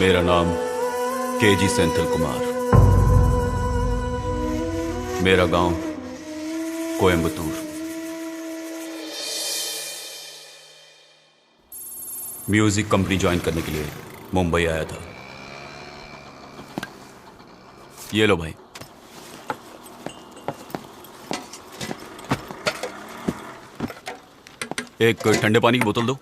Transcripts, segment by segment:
मेरा नाम केजी सेंथिल कुमार। मेरा गांव कोयंबटूर। म्यूजिक कंपनी ज्वाइन करने के लिए मुंबई आया था। ये लो भाई। एक ठंडे पानी की बोतल दो।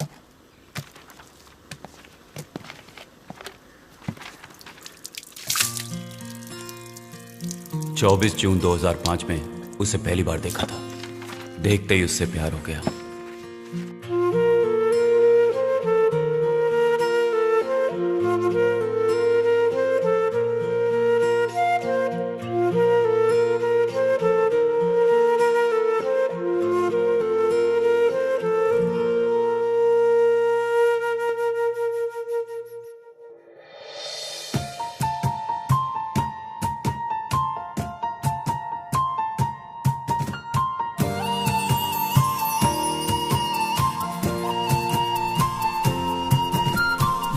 चौबीस जून 2005 में उसे पहली बार देखा था। देखते ही उससे प्यार हो गया।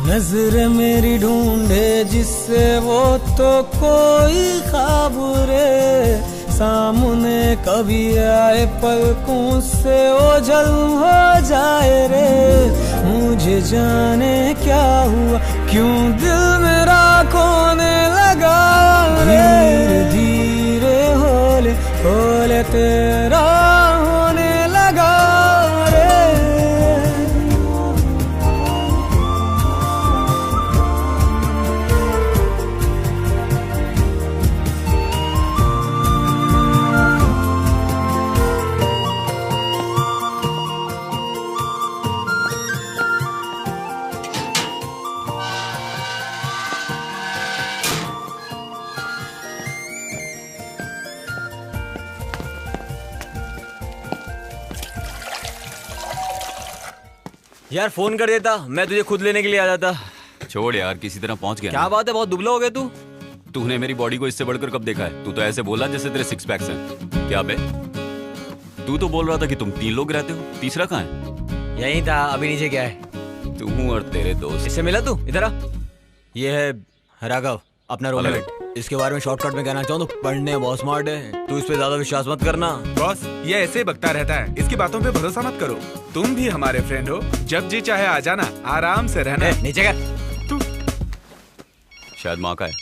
नजर मेरी ढूंढे जिससे वो तो कोई ख्वाब रे, सामने कभी आए पलकों से ओझल हो जाए रे। मुझे जाने क्या हुआ, क्यों दिल मेरा खोने लगा रे। धीरे धीरे होले तेरा होने लगा रे। यार फोन कर देता, मैं तुझे खुद लेने के लिए आ जाता। छोड़ यार, किसी तरह पहुंच गया। क्या बात है, बहुत दुबला हो गया तू। तूने मेरी बॉडी को इससे बढ़कर कब देखा है? तू तो ऐसे बोला जैसे तेरे सिक्स पैक्स हैं। क्या बे? तू तो बोल रहा था कि तुम 3 लोग रहते हो, तीसरा कहाँ है? यही था, अभी नीचे क्या है? तू और तेरे दोस्त। इससे मिला तू? इधर आ। ये है राघव, अपना रूममेट। इसके बारे में शॉर्टकट में कहना चाहूँ तो पढ़ने में बहुत स्मार्ट है। तू इस पे ज्यादा विश्वास मत करना। बॉस, ये ऐसे ही बकता रहता है, इसकी बातों पे भरोसा मत करो। तुम भी हमारे फ्रेंड हो, जब जी चाहे आ जाना, आराम से रहना। नीचे कर। तू शायद माँ का है।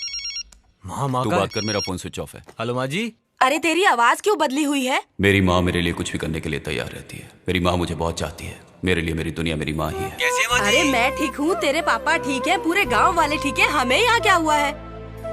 माँ तू का बात कर, मेरा फोन स्विच ऑफ है। हेलो माँ जी। अरे तेरी आवाज क्यों बदली हुई है? मेरी माँ मेरे लिए कुछ भी करने के लिए तैयार रहती है। मेरी माँ मुझे बहुत चाहती है। मेरे लिए मेरी दुनिया मेरी माँ ही है। कैसे माँ जी? अरे मैं ठीक हूँ, तेरे पापा ठीक है, पूरे गांव वाले ठीक है, हमें यहाँ क्या हुआ है?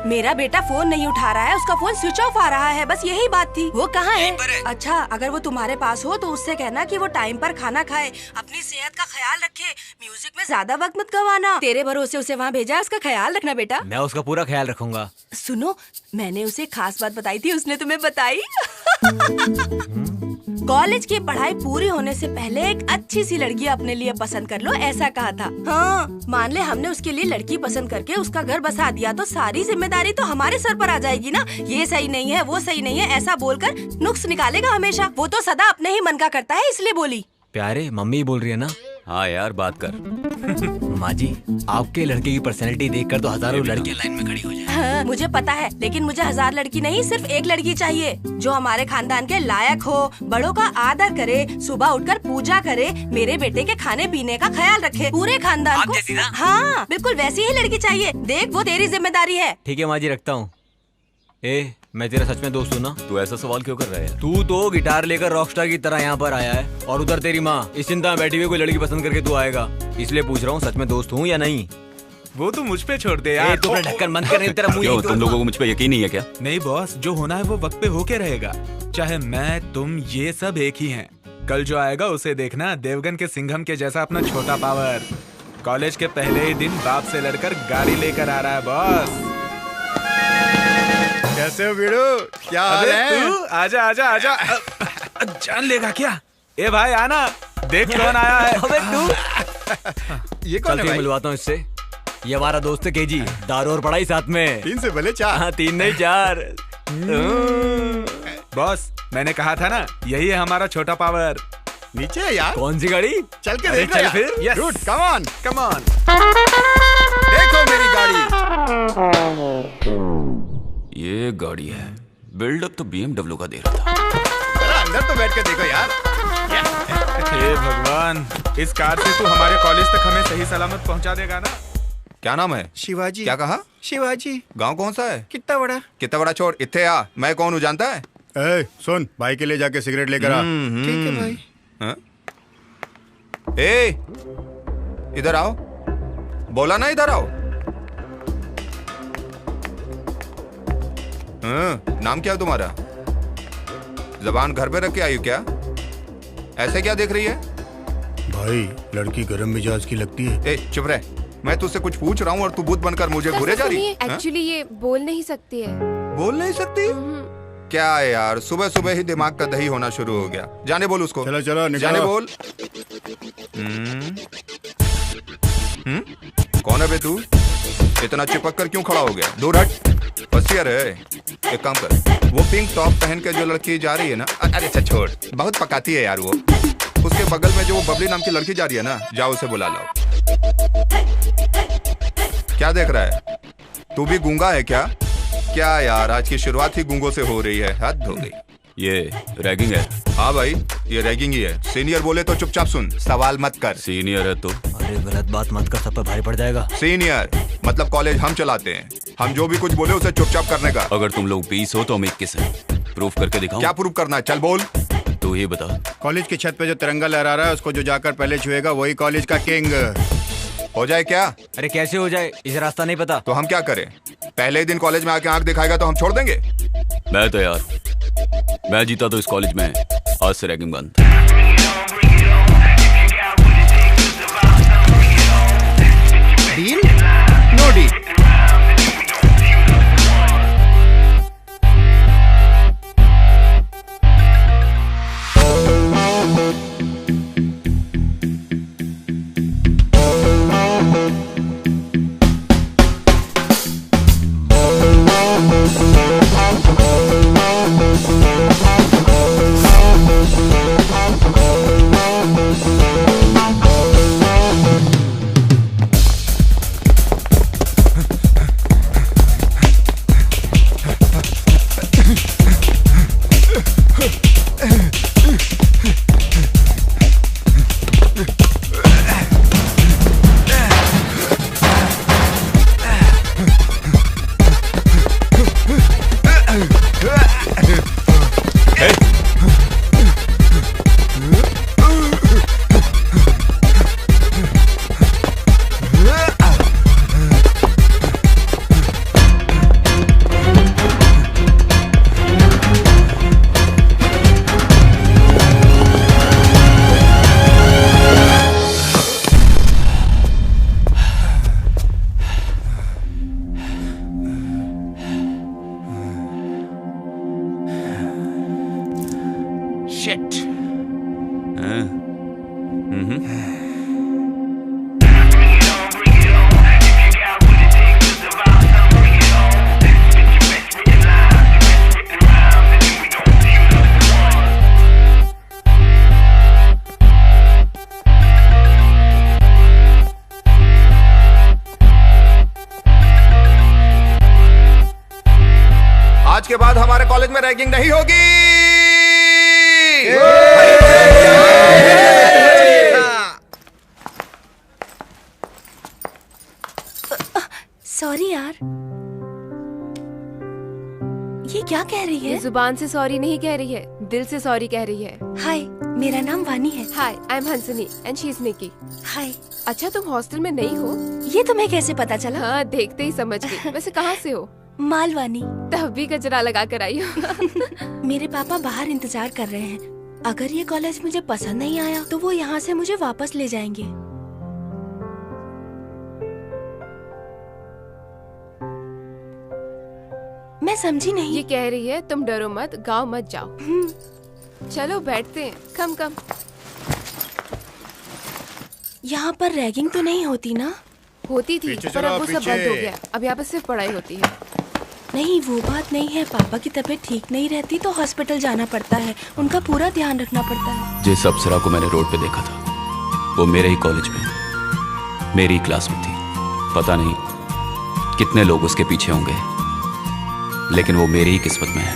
मेरा बेटा फोन नहीं उठा रहा है, उसका फोन स्विच ऑफ आ रहा है, बस यही बात थी। वो कहाँ है? अच्छा, अगर वो तुम्हारे पास हो तो उससे कहना कि वो टाइम पर खाना खाए, अपनी सेहत का ख्याल रखे, म्यूजिक में ज्यादा वक्त मत गवाना। तेरे भरोसे उसे वहाँ भेजा, उसका ख्याल रखना बेटा। मैं उसका पूरा ख्याल रखूंगा। सुनो, मैंने उसे खास बात बताई थी, उसने तुम्हें बताई? कॉलेज की पढ़ाई पूरी होने से पहले एक अच्छी सी लड़की अपने लिए पसंद कर लो, ऐसा कहा था। हाँ, मान ले हमने उसके लिए लड़की पसंद करके उसका घर बसा दिया तो सारी जिम्मेदारी तो हमारे सर पर आ जाएगी ना। ये सही नहीं है, वो सही नहीं है, ऐसा बोलकर नुक्स निकालेगा हमेशा। वो तो सदा अपने ही मन का करता है, इसलिए बोली। प्यारे, मम्मी बोल रही है ना? हाँ यार, बात कर। माँ जी, आपके लड़के की पर्सनैलिटी देखकर तो हजारों लड़कियां लाइन में खड़ी हो जाए। हाँ, मुझे पता है, लेकिन मुझे 1000 लड़की नहीं, सिर्फ एक लड़की चाहिए जो हमारे खानदान के लायक हो, बड़ों का आदर करे, सुबह उठकर पूजा करे, मेरे बेटे के खाने पीने का ख्याल रखे, पूरे खानदान को। जैसी ना? हाँ, बिल्कुल वैसी ही लड़की चाहिए। देख, वो तेरी जिम्मेदारी है। ठीक है माँ जी, रखता हूँ। ए, मैं तेरा सच में दोस्त हूँ ना? तू ऐसा सवाल क्यों कर रहा है? तू तो गिटार लेकर रॉकस्टार की तरह यहाँ पर आया है, और उधर तेरी माँ इस चिंता में बैठी हुई कोई लड़की पसंद करके तू आएगा। इसलिए पूछ रहा हूँ, सच में दोस्त हूँ या नहीं? वो तो मुझ पे छोड़ दे यार। तू अपना ढक्कन बंद कर, नहीं तेरा मुंह। क्यों, तुम लोगों को मुझ पे यकीन नहीं है क्या? नहीं बॉस, जो होना है वो वक्त पे होके रहेगा। चाहे मैं, तुम, ये सब एक ही हैं। कल जो आएगा उसे देखना, देवगन के सिंघम के जैसा अपना छोटा पावर। कॉलेज के पहले ही दिन बाप से लड़कर गाड़ी लेकर आ रहा है बॉस। कैसे हो वीरू? क्या हाल है? तू आजा आजा आजा। जान लेगा क्या? ए भाई आना, देख कौन आया है। अबे तू। ये कौन है भाई? मिलवाता हूँ इससे। ये हमारा दोस्त है केजी, दारू और पढ़ाई साथ में। 3 से भले 4। हाँ, 3 नहीं 4। बॉस, मैंने कहा था ना, यही है हमारा छोटा पावर। नीचे है यार। कौन सी गाड़ी? चल के अरे देखो चल यार। फिर। Yes. Dude, come on. Come on. देखो मेरी गाड़ी। ये गाड़ी है, बिल्डअप तो BMW का दे रहा था। जरा अंदर तो बैठ के देखो यार। हे भगवान, इस कार से तू हमारे कॉलेज तक हमें सही सलामत पहुंचा देगा ना? क्या नाम है? शिवाजी। क्या कहा? शिवाजी। गांव कौन सा है? कितना बड़ा? कितना बड़ा छोड़, इत्थे आ। मैं कौन हूँ जानता है? ए, सुन, भाई के लिए जाके सिगरेट लेकर आ। ठीक है भाई। हाँ? ए, इधर आओ। बोला ना इधर आओ। हाँ, नाम क्या है तुम्हारा? जबान घर पे रख के आई हो क्या? ऐसे क्या देख रही है? भाई, लड़की गरम मिजाज की लगती है। ए, चुप रह। मैं तुझसे कुछ पूछ रहा हूँ और तू भूत बनकर मुझे घूरे जा रही है। एक्चुअली ये बोल नहीं सकती है। बोल नहीं सकती? क्या है यार, सुबह सुबह ही दिमाग का दही होना शुरू हो गया। जाने बोल उसको। चलो चलो निकलो। जाने बोल। कौन है बे तू? इतना चिपक कर क्यों खड़ा हो गया? दूर हट। होशियार है। एक काम कर, वो पिंक टॉप पहन के जो लड़की जा रही है ना, अरे अच्छा छोड़, बहुत पकाती है यार वो। उसके बगल में जो वो बबली नाम की लड़की जा रही है ना, जाओ उसे बुला लाओ। क्या देख रहा है? तू भी गूंगा है क्या? क्या यार, आज की शुरुआत ही गूंगों से हो रही है। हद हो गई। ये रैगिंग है। हाँ भाई, ये रैगिंग ही है। सीनियर बोले तो चुपचाप सुन, सवाल मत कर। सीनियर है तो? अरे गलत बात मत कर, सब पे भारी पड़ जाएगा। सीनियर मतलब कॉलेज हम चलाते हैं। हम जो भी कुछ बोले उसे चुपचाप करने का। अगर तुम लोग 20 हो तो हम 21 हैं। प्रूफ करके दिखाओ। क्या प्रूफ करना है? चल बोल। तू ही बता। कॉलेज की छत पे जो तिरंगा लहरा रहा है, उसको जो जाकर पहले छुएगा वही कॉलेज का किंग। हो जाए क्या? अरे कैसे हो जाए, इसे रास्ता नहीं पता। तो हम क्या करें? पहले ही दिन कॉलेज में आके आंख दिखाएगा तो हम छोड़ देंगे? मैं तैयार। मैं जीता तो इस कॉलेज में आज से रैगिंग बंद। डील? No deal. आज के बाद हमारे कॉलेज में रैगिंग नहीं होगी। सॉरी यार। ये क्या कह रही ये है? जुबान से सॉरी नहीं कह रही है, दिल से सॉरी कह रही है। हाय, मेरा नाम वानी है। Hi, I am Hansini and she is Niki. Hi. अच्छा, तुम हॉस्टल में नहीं हो? ये तुम्हें कैसे पता चला? हाँ, देखते ही समझ गई। वैसे कहाँ से हो? मालवानी। तब भी गजरा लगा कर आई हो। मेरे पापा बाहर इंतजार कर रहे हैं। अगर ये कॉलेज मुझे पसंद नहीं आया तो वो यहाँ से मुझे वापस ले जाएंगे। मैं समझी नहीं। ये कह रही है तुम डरो मत, गाँव मत जाओ। चलो बैठते हैं। कम कम। यहाँ पर रैगिंग तो नहीं होती ना? होती थी, पीछे पर चलो, अब वो सब पीछे। बंद हो गया। अब यहाँ पर सिर्फ पढ़ाई होती है। नहीं, वो बात नहीं है। पापा की तबीयत ठीक नहीं रहती तो हॉस्पिटल जाना पड़ता है। उनका पूरा ध्यान रखना पड़ता है। जिस अप्सरा को मैंने रोड पे देखा था वो मेरे ही कॉलेज में मेरी ही क्लास में थी। पता नहीं कितने लोग उसके पीछे होंगे, लेकिन वो मेरी ही किस्मत में है।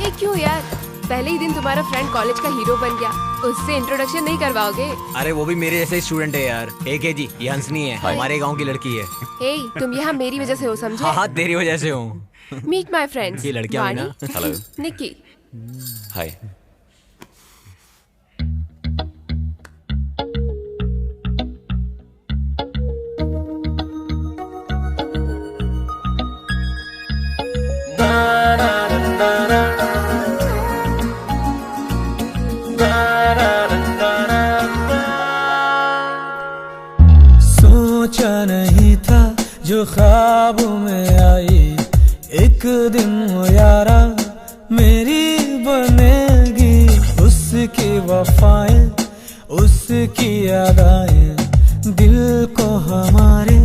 ये क्यों यार, पहले ही दिन तुम्हारा फ्रेंड कॉलेज का हीरो बन गया, उससे इंट्रोडक्शन नहीं करवाओगे? अरे वो भी मेरे जैसे स्टूडेंट है यार। जी, ये हंसनी है, हमारे गांव की लड़की है। हे, तुम यहाँ मेरी वजह से हो, समझे? हाँ, तेरी वजह से हूँ। Meet my friends. ये लड़कियां भी ना। हेलो। निक्की। हाय। सोचा नहीं था जो ख्वाब में आई, एक दिन वो यारा मेरी बनेगी। उसकी वफाएं, उसकी यादें दिल को हमारे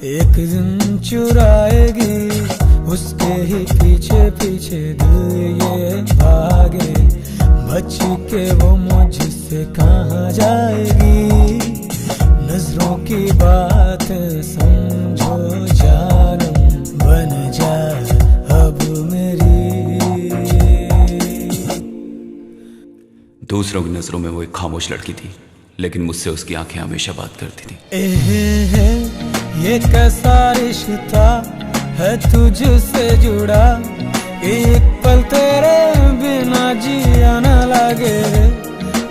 एक दिन चुराएगी। उसके ही पीछे पीछे दिल ये भागे, बच के वो मुझसे कहाँ जाएगी। नजरों की बात समझो जानम, बन जा अब मेरी। दूसरों की नजरों में वो एक खामोश लड़की थी, लेकिन मुझसे उसकी आंखें हमेशा बात करती थी। है ये कैसा रिश्ता है तुझसे जुड़ा, एक पल तेरे बिना जिया न लगे रे।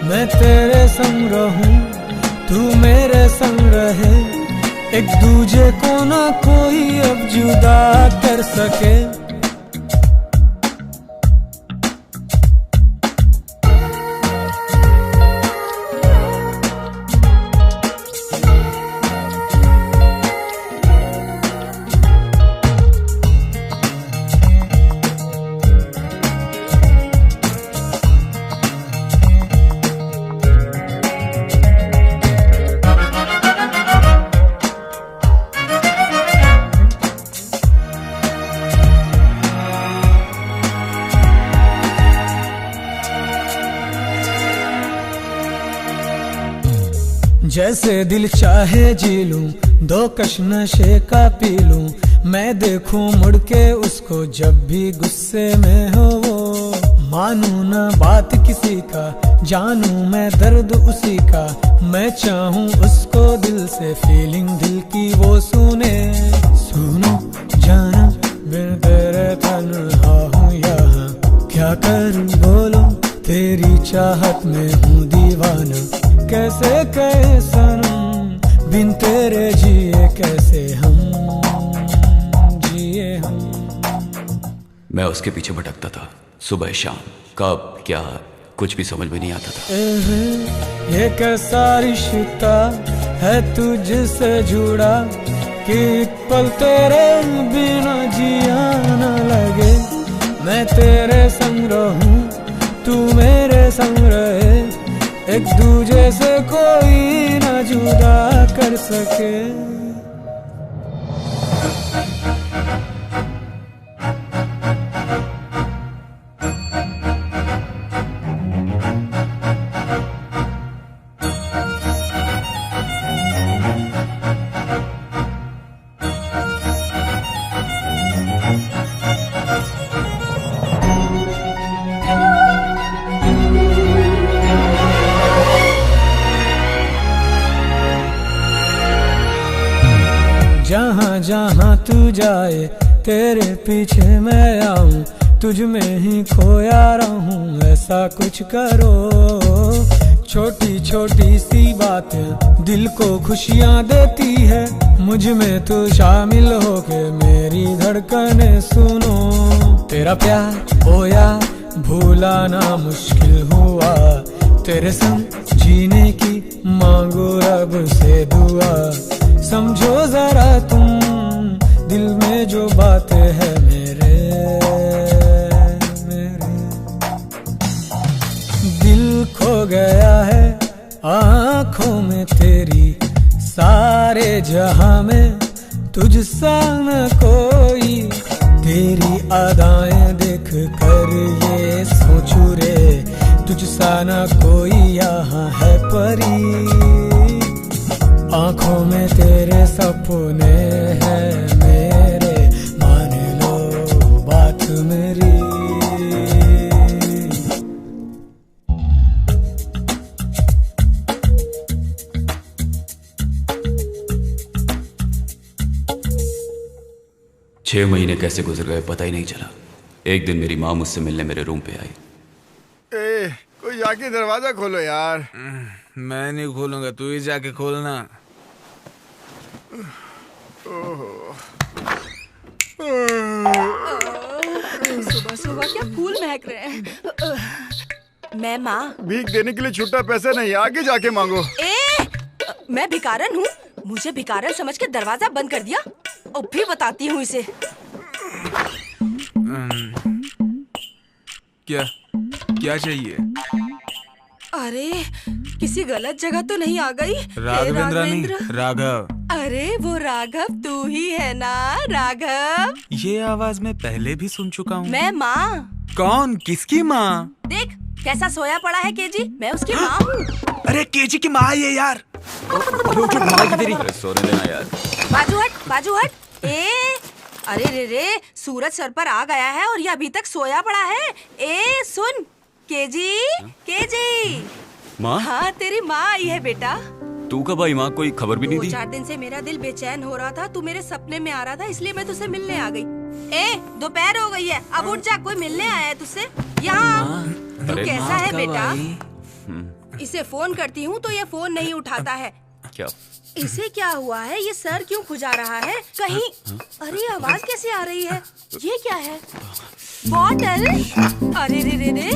मैं तेरे संग रहूं, तू मेरे संग रहे, एक दूजे को ना कोई अब जुदा कर सके। जैसे दिल चाहे जी लूं, दो कश नशे का पी लूं। मैं देखूं मुड़ के उसको जब भी गुस्से में हो वो। मानूं ना बात किसी का, जानूं मैं दर्द उसी का। मैं चाहूं उसको दिल से, फीलिंग दिल की वो सुने। सुनो जाना बिन तेरे तन्हा हूँ यहाँ, क्या करूं बोलो तेरी चाहत में हूँ दीवाना। कैसे कहे सनम बिन तेरे जिए, कैसे हम जिए हम। मैं उसके पीछे भटकता था, सुबह शाम, कब क्या कुछ भी समझ में नहीं आता था। ये कैसा रिश्ता है तुझसे जुड़ा, कि एक पल तेरे बिना जिया न लगे। मैं तेरे संग रहूं, तू मेरे संग रहे, एक दूजे से कोई ना जुदा कर सके। जहाँ जहाँ तू जाए तेरे पीछे मैं आऊं, तुझ में ही खोया रहूं, ऐसा कुछ करो। छोटी छोटी सी बातें दिल को खुशियाँ देती है, मुझ में तू शामिल होके मेरी धड़कनें सुनो। तेरा प्यार ओ यार भूला ना मुश्किल हुआ, तेरे संग जीने की मांगो रब से दुआ। समझो जरा तुम दिल में जो बातें है मेरे दिल खो गया है आँखों में तेरी, सारे जहां में तुझसा न कोई। तेरी अदाएं देख कर ये सोचूं रे, तुझसा न कोई यहाँ है परी। आँखों में तेरे सपने हैं मेरे, मान लो बात मेरी। छह महीने कैसे गुजर गए पता ही नहीं चला। एक दिन मेरी माँ मुझसे मिलने मेरे रूम पे आई। ए, कोई जाके दरवाजा खोलो यार। मैं नहीं खोलूंगा, तू ही जाके खोलना। सुबह सुबह क्या फूल महक रहे हैं। मैं माँ। भीख देने के लिए छुट्टा पैसा नहीं, आगे जाके मांगो। मैं भिखारन हूँ? मुझे भिखारन समझ के दरवाजा बंद कर दिया। अब भी बताती हूँ इसे। क्या क्या चाहिए? अरे किसी गलत जगह तो नहीं आ गई? राघवेंद्र नहीं, राघव। अरे वो राघव तू ही है ना? राघव, ये आवाज मैं पहले भी सुन चुका हूँ। मैं माँ। कौन? किसकी माँ? देख कैसा सोया पड़ा है केजी, मैं उसकी माँ हूँ। अरे केजी की माँ है यार। अरे सोने देना यार। बाजू हट। अरे रे सूरज सर पर आ गया है और ये अभी तक सोया पड़ा है। सुन केजी। माँ? हाँ तेरी माँ आई है बेटा। तू कब आई माँ? कोई खबर भी नहीं दी? 4 दिन से मेरा दिल बेचैन हो रहा था, तू मेरे सपने में आ रहा था, इसलिए मैं तुझसे मिलने आ गई। दोपहर हो गई है, अब उठ जा, कोई मिलने आया है तुझसे। यहाँ तू कैसा है बेटा? इसे फोन करती हूँ तो ये फोन नहीं उठाता है। क्या? इसे क्या हुआ है? ये सर क्यों खुजा रहा है कहीं? अरे आवाज कैसे आ रही है? ये क्या है? बॉटल? अरे रे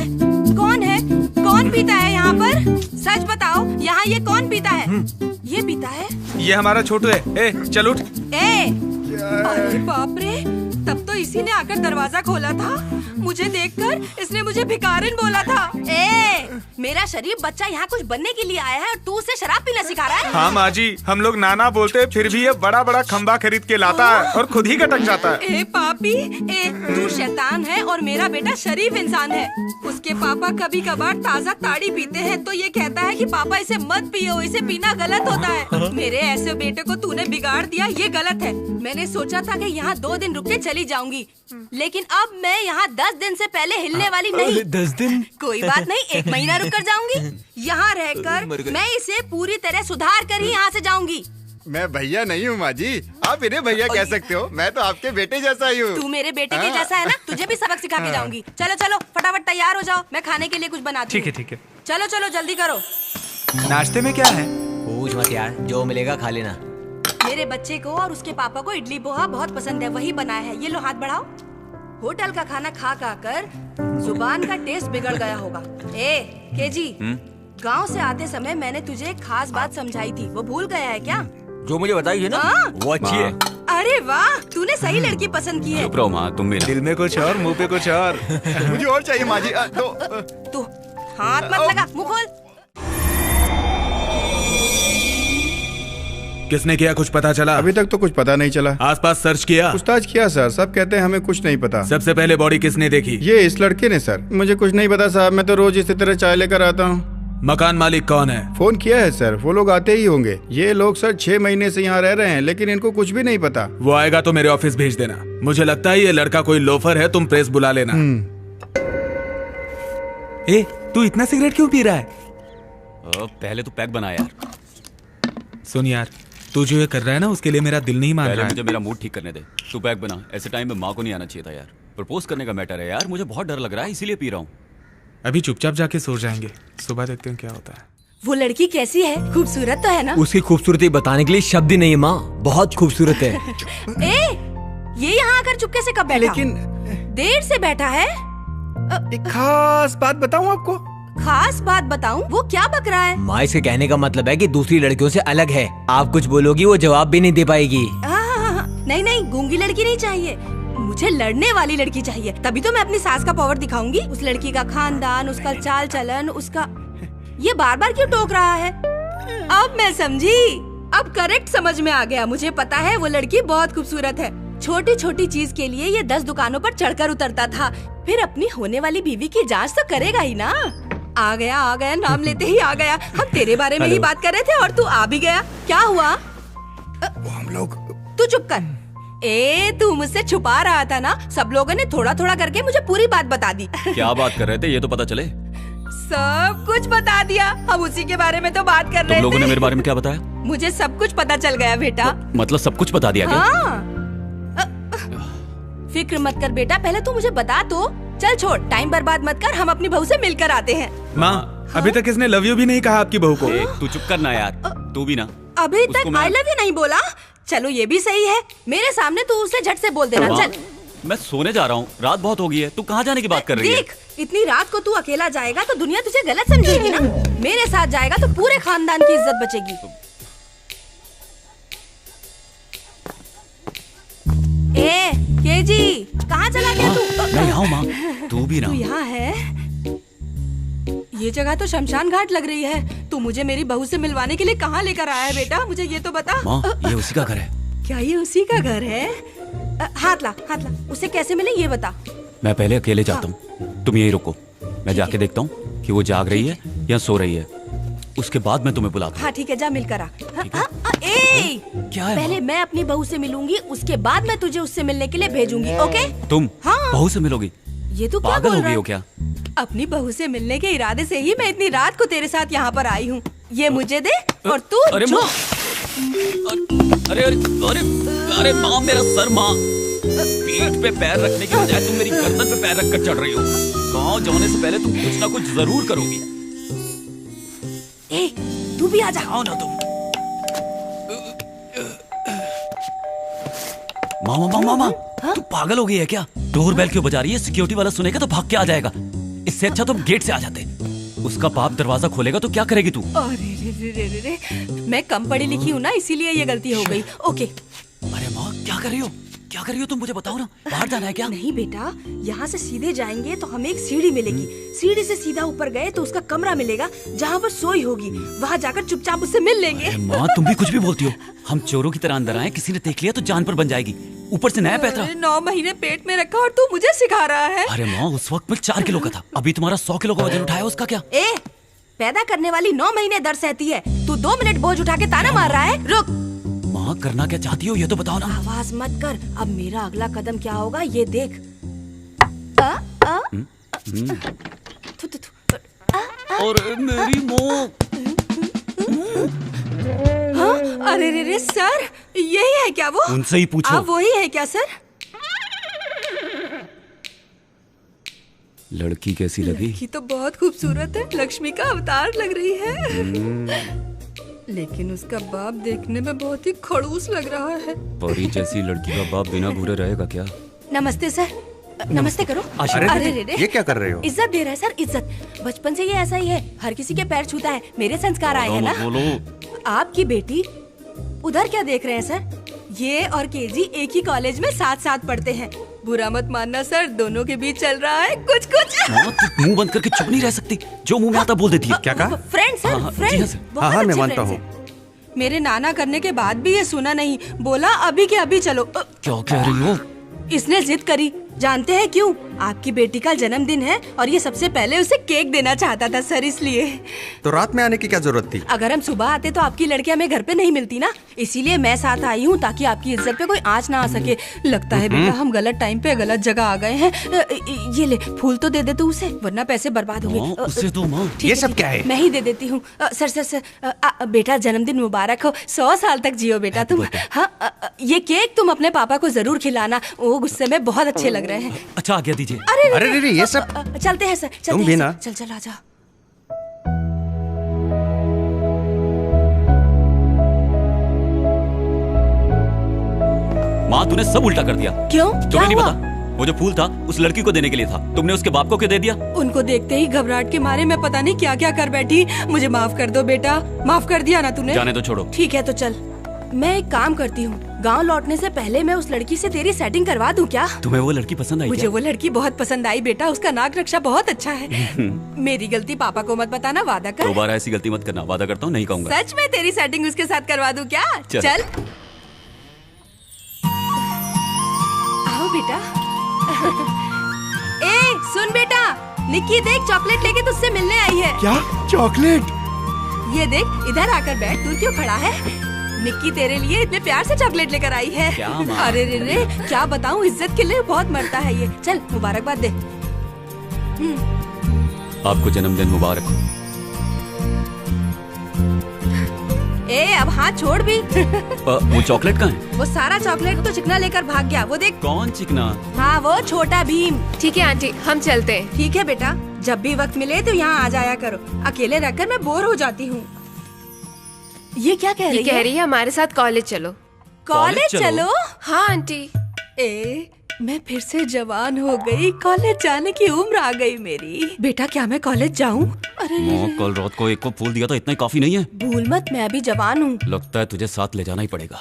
कौन है? कौन पीता है यहाँ पर? सच बताओ, यहाँ ये कौन पीता है? ये पीता है? ये हमारा छोटू है। चल उठ। अरे बाप रे, तब तो इसी ने आकर दरवाजा खोला था। मुझे देखकर इसने मुझे भिखारिन बोला था। मेरा शरीफ बच्चा यहाँ कुछ बनने के लिए आया है और तू उसे शराब पीना सिखा रहा है? हाँ माँ जी, हम लोग नाना बोलते फिर भी ये बड़ा बड़ा खंबा खरीद के लाता है और खुद ही कटक जाता है। पापी, तू शैतान है और मेरा बेटा शरीफ इंसान है। उसके पापा कभी कभार ताज़ा ताड़ी पीते हैं तो ये कहता है कि पापा इसे मत पियो, इसे पीना गलत होता है। मेरे ऐसे बेटे को तूने बिगाड़ दिया, ये गलत है। मैंने सोचा था कि यहाँ 2 दिन रुक के चली जाऊंगी, लेकिन अब मैं यहाँ 10 दिन से पहले हिलने वाली नहीं। 10 दिन? कोई बात नहीं, 1 महीना रुक कर जाऊंगी। यहाँ रहकर मैं इसे पूरी तरह सुधार कर ही यहाँ से जाऊंगी। मैं भैया नहीं हूँ माँ जी, आप इन्हें भैया कह सकते हो। मैं तो आपके बेटे जैसा ही हूँ। तू मेरे बेटे के जैसा है ना, तुझे भी सबक सिखा के जाऊंगी। चलो फटाफट तैयार हो जाओ, मैं खाने के लिए कुछ बनाती हूँ। ठीक है। चलो जल्दी करो। नाश्ते में क्या है? पूछ मत यार, जो मिलेगा खा लेना। मेरे बच्चे को और उसके पापा को इडली पोहा बहुत पसंद है, वही बनाया है। ये लो हाथ बढ़ाओ। होटल का खाना खा कर जुबान का टेस्ट बिगड़ गया होगा। केजी, गांव से आते समय मैंने तुझे एक खास बात समझाई थी, वो भूल गया है क्या? जो मुझे बताई है ना, वो अच्छी है। अरे वाह, तूने सही लड़की पसंद की है। चुप रहो माँ, तुम भी ना। दिल में कुछ और, मुंह पे कुछ और। मुझे और चाहिए माँ जी। तू हाथ मत लगा, मुंह खोल। किसने किया, कुछ पता चला? अभी तक तो कुछ पता नहीं चला। आसपास सर्च किया? पूछताछ किया सर, सब कहते हैं हमें कुछ नहीं पता। सबसे पहले बॉडी किसने देखी? ये इस लड़के ने सर। मुझे कुछ नहीं पता साहब, मैं तो रोज इसी तरह चाय लेकर आता हूँ। मकान मालिक कौन है? फोन किया है सर, वो लोग आते ही होंगे। ये लोग सर 6 महीने से यहाँ रह रहे हैं, लेकिन इनको कुछ भी नहीं पता। वो आएगा तो मेरे ऑफिस भेज देना। मुझे लगता है ये लड़का कोई लोफर है, तुम प्रेस बुला लेना। तू इतना सिगरेट क्यों पी रहा है? पहले तो पैक बना यार। सुन यार, तू जो ये कर रहा है ना, उसके लिए मेरा दिल नहीं मान पहले रहा है। मुझे मेरा मूड ठीक करने दे। तू पैक बना। ऐसे टाइम में माँ को नहीं आना चाहिए था यार। प्रपोज करने का मैटर है यार, मुझे बहुत डर लग रहा है, इसीलिए पी रहा हूँ। अभी चुपचाप जाके सो जाएंगे, सुबह देखते हैं क्या होता है। वो लड़की कैसी है? खूबसूरत तो है ना? उसकी खूबसूरती बताने के लिए शब्द ही नहीं है माँ, बहुत खूबसूरत है। ये यहाँ आकर चुपके से कब बैठा? लेकिन देर से बैठा है। एक खास बात बताऊं आपको? खास बात बताऊं? वो क्या बक रहा है? माँ, इसके कहने का मतलब है कि दूसरी लड़कियों से अलग है। आप कुछ बोलोगी वो जवाब भी नहीं दे पाएगी। नहीं, गूंगी लड़की नहीं चाहिए, मुझे लड़ने वाली लड़की चाहिए। तभी तो मैं अपनी सास का पावर दिखाऊंगी। उस लड़की का खानदान, उसका चाल चलन, उसका ये बार बार क्यों टोक रहा है? अब मैं समझी, अब करेक्ट समझ में आ गया। मुझे पता है वो लड़की बहुत खूबसूरत है। छोटी छोटी चीज के लिए ये 10 दुकानों पर चढ़कर उतरता था, फिर अपनी होने वाली बीवी की जांच तो करेगा ही ना। आ गया, नाम लेते ही आ गया। हम तेरे बारे में ही बात कर रहे थे और तू आ भी गया। क्या हुआ? वो हम लोग तू चुप कर। तू मुझसे छुपा रहा था ना, सब लोगों ने थोड़ा थोड़ा करके मुझे पूरी बात बता दी। क्या बात कर रहे थे ये तो पता चले। सब कुछ बता दिया, हम उसी के बारे में तो बात कर रहे थे। तुम लोगों ने मेरे बारे में क्या बताया? मुझे सब कुछ पता चल गया बेटा। मतलब सब कुछ बता दिया क्या? हाँ। फिक्र मत कर बेटा, पहले तू मुझे बता तो। चल छोड़, टाइम बर्बाद मत कर, हम अपनी बहू से मिलकर आते हैं। माँ, अभी तक इसने लव यू भी नहीं कहा आपकी बहू को। तू चुप करना यार, तू भी ना। अभी उसको तक आई लव यू नहीं बोला। चलो ये भी सही है, मेरे सामने तू उसे झट से बोल देना। चल मैं सोने जा रहा हूँ, रात बहुत हो गई है। तू कहाँ जाने की बात कर रही है? देख, इतनी रात को तू अकेला जाएगा तो दुनिया तुझे गलत समझेगी ना। मेरे साथ जाएगा तो पूरे खानदान की इज्जत बचेगी। केजी, कहाँ चला गया तू? मैं यहाँ हूँ माँ, तू भी ना। तू यहाँ है? ये जगह तो शमशान घाट लग रही है। तू मुझे मेरी बहू से मिलवाने के लिए कहाँ लेकर आया है बेटा? मुझे ये तो बता। माँ, ये उसी का घर है। क्या ये उसी का घर है? हाथ ला। उसे कैसे मिले ये बता। मैं पहले अकेले जाता हूँ, तुम यहीं रुको। मैं जाके देखता हूँ कि वो जाग रही है या सो रही है, उसके बाद मैं तुम्हें बुलाता हूँ। हाँ ठीक है, जा मिलकर आ। क्या है? पहले मैं अपनी बहू से मिलूंगी, उसके बाद मैं तुझे उससे मिलने के लिए भेजूंगी। ओके? तुम हाँ। बहू से मिलोगी? ये तू क्या पागल बोल हो रहा गई है? हो क्या? अपनी बहू से मिलने के इरादे से ही मैं इतनी रात को तेरे साथ यहाँ पर आई हूँ। ये मुझे दे और तू। अरे माँ, अरे अरे अरे अरे माँ, मेरा सर माँ। पीठ पे पैर रखने की बजाय तुम मेरी गर्दन पे पैर रखकर चढ़ रही हो। गाँव जाने से पहले तुम कुछ ना कुछ जरूर करोगी। तू भी आ जा। आओ ना तुम। मामा, तू पागल हो गई है क्या? डोर बेल क्यों बजा रही है? सिक्योरिटी वाला सुनेगा तो भाग के आ जाएगा। इससे अच्छा तुम गेट से आ जाते। उसका बाप दरवाजा खोलेगा तो क्या करेगी तू? अरे रे, मैं कम पढ़ी लिखी हूँ ना, इसीलिए ये गलती हो गई। ओके। अरे माँ, क्या कर रही हो? क्या कर रही हो तुम? मुझे बताओ ना, बाहर जाना है क्या? नहीं बेटा, यहाँ से सीधे जाएंगे तो हमें एक सीढ़ी मिलेगी। सीढ़ी से सीधा ऊपर गए तो उसका कमरा मिलेगा जहाँ पर सोई होगी। वहाँ जाकर चुपचाप उससे मिल लेंगे। अरे माँ, तुम भी कुछ भी बोलती हो। हम चोरों की तरह अंदर आए, किसी ने देख लिया तो जान पर बन जाएगी। ऊपर से नया पैतरा। 9 महीने पेट में रखा और तू मुझे सिखा रहा है। अरे माँ, उस वक्त मैं 4 किलो का था, अभी तुम्हारा 100 किलो का वजन उठाया, उसका क्या? पैदा करने वाली 9 महीने दर्द सहती है, तू 2 मिनट बोझ उठा के ताना मार रहा है। रुक। माँ, करना क्या चाहती हो ये तो बताओ ना। आवाज मत कर, अब मेरा अगला कदम क्या होगा ये देख। और मेरी माँ। अरे रे सर, यही है क्या वो? उनसे ही पूछो। आप वही है क्या सर? लड़की कैसी लगी? लड़की तो बहुत खूबसूरत है, लक्ष्मी का अवतार लग रही है। लेकिन उसका बाप देखने में बहुत ही खड़ूस लग रहा है। परी जैसी लड़की का बाप बिना घूरे रहेगा क्या? नमस्ते सर। नमस्ते करो। अरे ये क्या कर रहे हो? इज्जत दे रहा है सर, इज्जत। बचपन से ये ऐसा ही है, हर किसी के पैर छूता है। मेरे संस्कार आए हैं ना। बोलो। आपकी बेटी उधर क्या देख रहे हैं सर? ये और केजी एक ही कॉलेज में साथ साथ पढ़ते हैं। बुरा मत मानना सर, दोनों के बीच चल रहा है कुछ कुछ। माँ, तू मुंह बंद करके चुप नहीं रह सकती, जो मुंह में आता बोल देती है। क्या कहा? फ्रेंड सर, हाँ, फ्रेंड। जी हाँ सर। बहुत हाँ, मैं अच्छे मानता फ्रेंड्स हूँ। हैं। मेरे नाना करने के बाद भी ये सुना नहीं, बोला अभी के अभी चलो। क्या कह रही हो? इसने जिद करी, जानते हैं क्यों? आपकी बेटी का जन्मदिन है और ये सबसे पहले उसे केक देना चाहता था सर, इसलिए। तो रात में आने की क्या जरूरत थी? अगर हम सुबह आते तो आपकी लड़की हमें घर पे नहीं मिलती ना, इसीलिए मैं साथ आई हूँ ताकि आपकी इज्जत पे कोई आंच ना आ सके। लगता है बेटा हम गलत टाइम पे गलत जगह आ गए हैं। ये ले, फूल तो दे दे तू उसे, वरना पैसे बर्बाद होंगे। माँ, उसे दो माँ। ठीक ये सब क्या है? मैं ही दे देती हूँ। सर, बेटा जन्मदिन मुबारक हो, 100 साल तक जियो बेटा तुम। हाँ, ये केक तुम अपने पापा को जरूर खिलाना, वो गुस्से में बहुत अच्छे लग रहे हैं। अच्छा, आज्ञा दीजिए। अरे ये सब चलते हैं सर, चलते तुम हैं भी सर। ना? चल आजा। माँ, तूने सब उल्टा कर दिया। क्यों? तुम्हें नहीं पता? वो जो फूल था उस लड़की को देने के लिए था, तुमने उसके बाप को क्यों दे दिया? उनको देखते ही घबराहट के मारे मैं पता नहीं क्या क्या कर बैठी। मुझे माफ कर दो बेटा। माफ कर दिया ना तूने? जाने दो, छोड़ो। ठीक है तो चल, मैं एक काम करती हूँ, गांव लौटने से पहले मैं उस लड़की से तेरी सेटिंग करवा दूं क्या? तुम्हें वो लड़की पसंद आई मुझे क्या? वो लड़की बहुत पसंद आई बेटा, उसका नाक रक्षा बहुत अच्छा है। मेरी गलती पापा को मत बताना, वादा कर। दोबारा ऐसी गलती मत करना, वादा करता हूँ नहीं कहूँगा। सच में तेरी सेटिंग उसके साथ करवा दूं क्या? चल। चल आओ बेटा। सुन बेटा, निक्की देख चॉकलेट लेके तुझसे मिलने आई है। क्या? चॉकलेट? ये देख, इधर आकर बैठ, तू क्यों खड़ा है? निक्की तेरे लिए इतने प्यार से चॉकलेट लेकर आई है। क्या माँ? अरे रे रे, क्या बताऊँ, इज्जत के लिए बहुत मरता है ये। चल मुबारकबाद दे। आपको जन्मदिन मुबारक हो। ए अब हाथ छोड़ भी। वो चॉकलेट कहाँ है? वो सारा चॉकलेट तो चिकना लेकर भाग गया, वो देख। कौन चिकना? हाँ वो छोटा भीम। ठीक है आंटी, हम चलते हैं। ठीक है बेटा, जब भी वक्त मिले तो यहाँ आ जाया करो। अकेले रहकर मैं बोर हो जाती हूँ। ये क्या कह ये रही कह है? रही है हमारे साथ कॉलेज चलो। कॉलेज चलो? हाँ आंटी। ए मैं फिर से जवान हो गई, कॉलेज जाने की उम्र आ गई मेरी। बेटा क्या मैं कॉलेज जाऊँ? अरे माँ, कल रात को एक को फूल दिया था, इतना ही काफी नहीं है? भूल मत, मैं अभी जवान हूँ। लगता है तुझे साथ ले जाना ही पड़ेगा।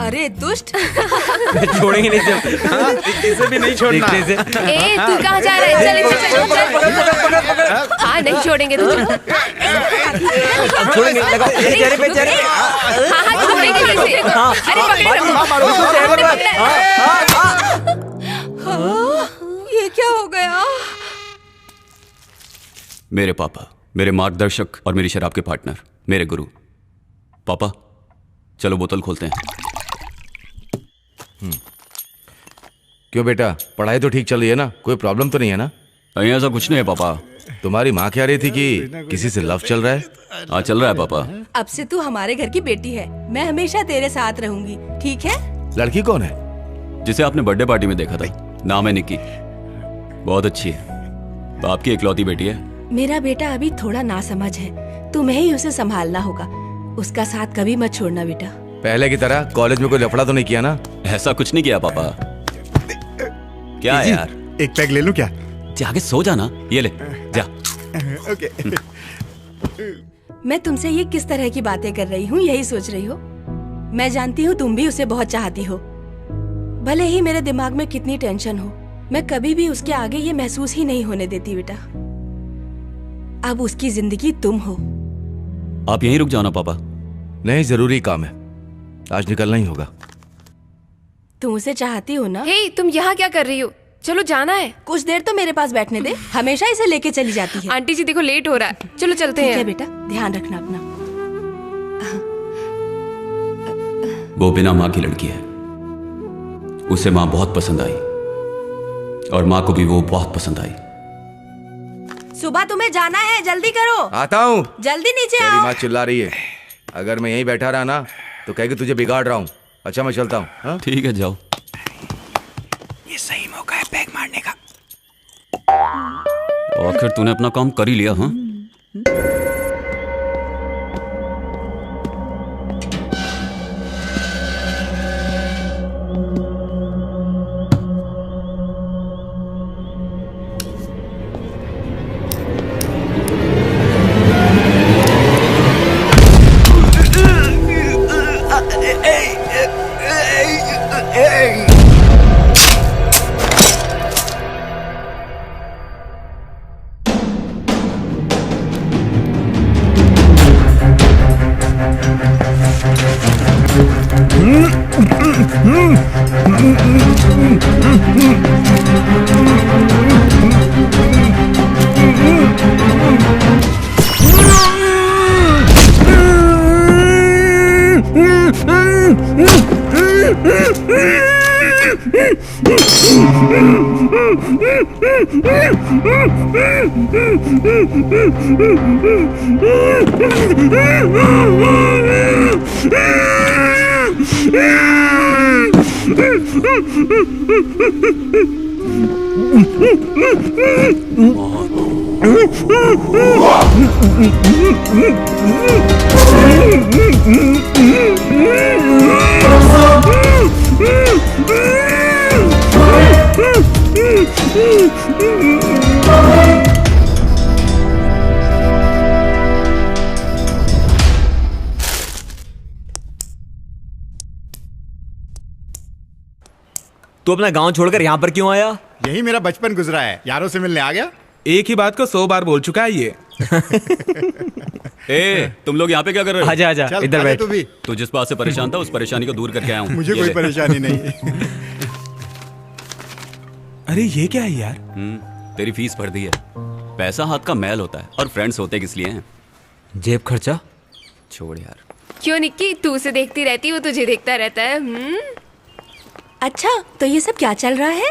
अरे दुष्ट। छोड़ेंगे नहीं जब। इसे भी नहीं छोड़ना। ए तू कहाँ जा रहा है? चल इसे चल। हाँ नहीं छोड़ेंगे तुझे। छोड़ेंगे, लगा चेहरे पे चेहरे। हाँ हाँ छोड़ेंगे इसे। अरे ये क्या हो गया? मेरे पापा, मेरे मार्गदर्शक और मेरी शराब के पार्टनर, मेरे गुरु। पापा चलो बोतल खोलते हैं। क्यों बेटा, पढ़ाई तो ठीक चल रही है ना? कोई प्रॉब्लम तो नहीं है ना? नहीं ऐसा कुछ नहीं है पापा। तुम्हारी माँ कह रही थी कि किसी से लव चल रहा है। हाँ चल रहा है पापा। अब से तू हमारे घर की बेटी है, मैं हमेशा तेरे साथ रहूंगी, ठीक है? लड़की कौन है? जिसे आपने बर्थडे पार्टी में देखा था, नाम है निक्की। बहुत अच्छी है, बाप की इकलौती बेटी है। मेरा बेटा अभी थोड़ा नासमझ है, तुम्हें ही उसे संभालना होगा। उसका साथ कभी मत छोड़ना बेटा। पहले की तरह कॉलेज में कोई लफड़ा तो नहीं किया ना? ऐसा कुछ नहीं किया पापा। क्या है यार? एक पैक ले लूं क्या? जाके सो जाना। ये ले जा। ओके। मैं तुमसे ये किस तरह की बातें कर रही हूँ, यही सोच रही हो? मैं जानती हूँ तुम भी उसे बहुत चाहती हो। भले ही मेरे दिमाग में कितनी टेंशन हो, मैं कभी भी उसके आगे ये महसूस ही नहीं होने देती बेटा। अब उसकी जिंदगी तुम हो। आप यहीं रुक जाओ ना पापा। नहीं, जरूरी काम है, आज निकलना ही होगा। तुम उसे चाहती हो ना? हे तुम यहाँ क्या कर रही हो? चलो जाना है। कुछ देर तो मेरे पास बैठने दे, हमेशा इसे लेके चली जाती है। आंटी जी देखो लेट हो रहा है, चलो चलते ठीक है हैं। बेटा, ध्यान रखना अपना। वो बिना माँ की लड़की है, उसे माँ बहुत पसंद आई और माँ को भी वो बहुत पसंद आई। सुबह तुम्हें जाना है, जल्दी करो। आता हूँ। जल्दी नीचे तेरी आओ। माँ चिल्ला रही है, अगर मैं यहीं बैठा रहा ना तो कहेगी तुझे बिगाड़ रहा हूँ। अच्छा मैं चलता हूँ। हाँ? ठीक है जाओ। ये सही मौका है पैक मारने का। आखिर तूने अपना काम कर ही लिया। हाँ तू अपना गांव छोड़कर यहाँ पर क्यों आया? यही मेरा बचपन गुजरा है, यारों से मिलने आ गया। एक ही बात को 100 बार बोल चुका है ये। ए, तुम लोग यहाँ पे क्या कर रहे हो? आजा आजा, चल, इधर आजा बैठ। तू भी। तू जिस बात से परेशान था उस परेशानी को दूर करके आया हूँ। मुझे ये कोई ले। परेशानी नहीं है। अरे ये क्या है यार? तेरी फीस भर दी है। पैसा हाथ का मैल होता है और फ्रेंड्स होते किस लिए हैं? जेब खर्चा। छोड़ यार। क्यों निक्की, तू उसे देखती रहती, वो तुझे देखता रहता है। अच्छा, तो ये सब क्या चल रहा है?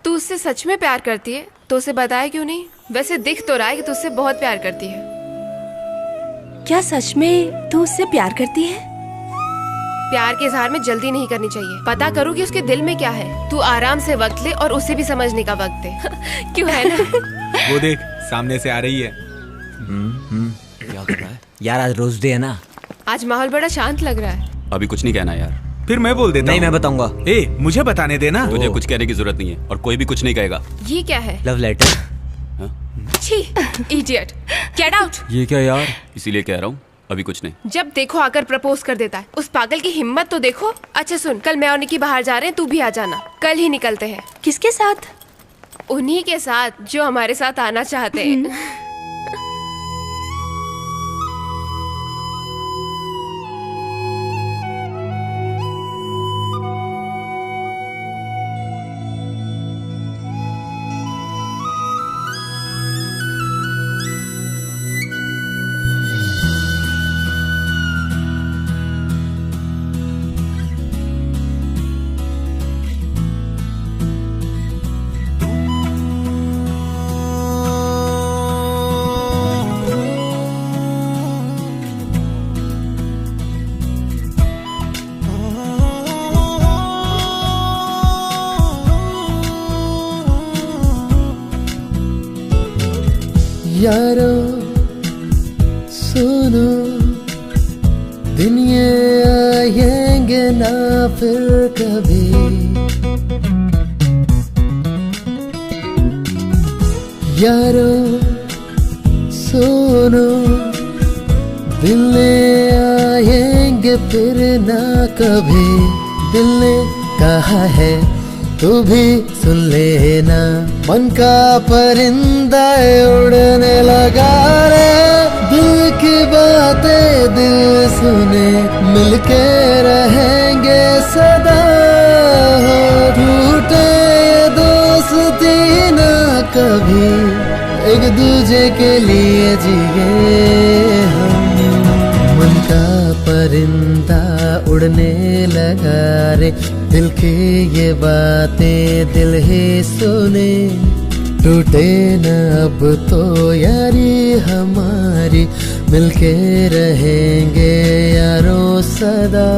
तू उससे सच में प्यार करती है तो उसे बताया क्यों नहीं? वैसे दिख तो रहा है कि तू उससे बहुत प्यार करती है। क्या सच में तू उससे प्यार करती है? प्यार के इजहार में जल्दी नहीं करनी चाहिए। पता करो कि उसके दिल में क्या है। तू आराम से वक्त ले और उसे भी समझने का वक्त दे। क्यों है ना? वो देख सामने से आ रही है। क्या कर रहा है? यार आज रोज डे है ना। आज माहौल बड़ा शांत लग रहा है। अभी कुछ नहीं कहना यार। फिर मैं बोल देता नहीं, हूँ। मैं बताऊंगा। ए, मुझे बताने देना। तुझे कुछ कहने की जरूरत नहीं है और कोई भी कुछ नहीं कहेगा। ये क्या है? Love letter. छी, इडियट, गेट आउट। ये क्या यार? इसीलिए कह रहा हूँ अभी कुछ नहीं। जब देखो आकर प्रपोज कर देता है। उस पागल की हिम्मत तो देखो। अच्छा सुन, कल मैं और निकी बाहर जा रहे हैं, तू भी आ जाना। कल ही निकलते हैं। किसके साथ? उन्हीं के साथ जो हमारे साथ आना चाहते हैं। यारो सुनो, दिन ये आएंगे ना फिर कभी। यारो सुनो, दिन ये आएंगे फिर ना कभी। दिल ने कहा है तू भी सुन लेना, मन का परिंदा उड़ने लगा रे। दिल की बातें दिल सुने, मिलके रहेंगे सदा। टूटे ये दोस्ती ना कभी, एक दूजे के लिए जिए हम। मन का परिंदा उड़ने लगा रे, दिल की ये बातें दिल ही सुने। टूटे न अब तो यारी हमारी, मिलके रहेंगे यारों सदा।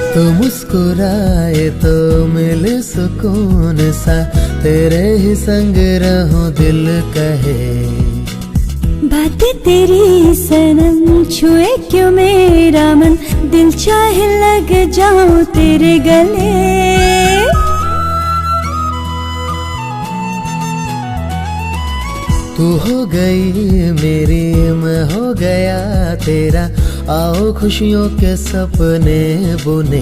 तो मुस्कुराए तो मिले सुकून सा, तेरे ही संग रहूं दिल कहे। बातें तेरी सनम छुए क्यों मेरा मन, दिल चाहे लग जाऊं तेरे गले। तू हो गई मेरी, मैं हो गया तेरा। आओ खुशियों के सपने बुने।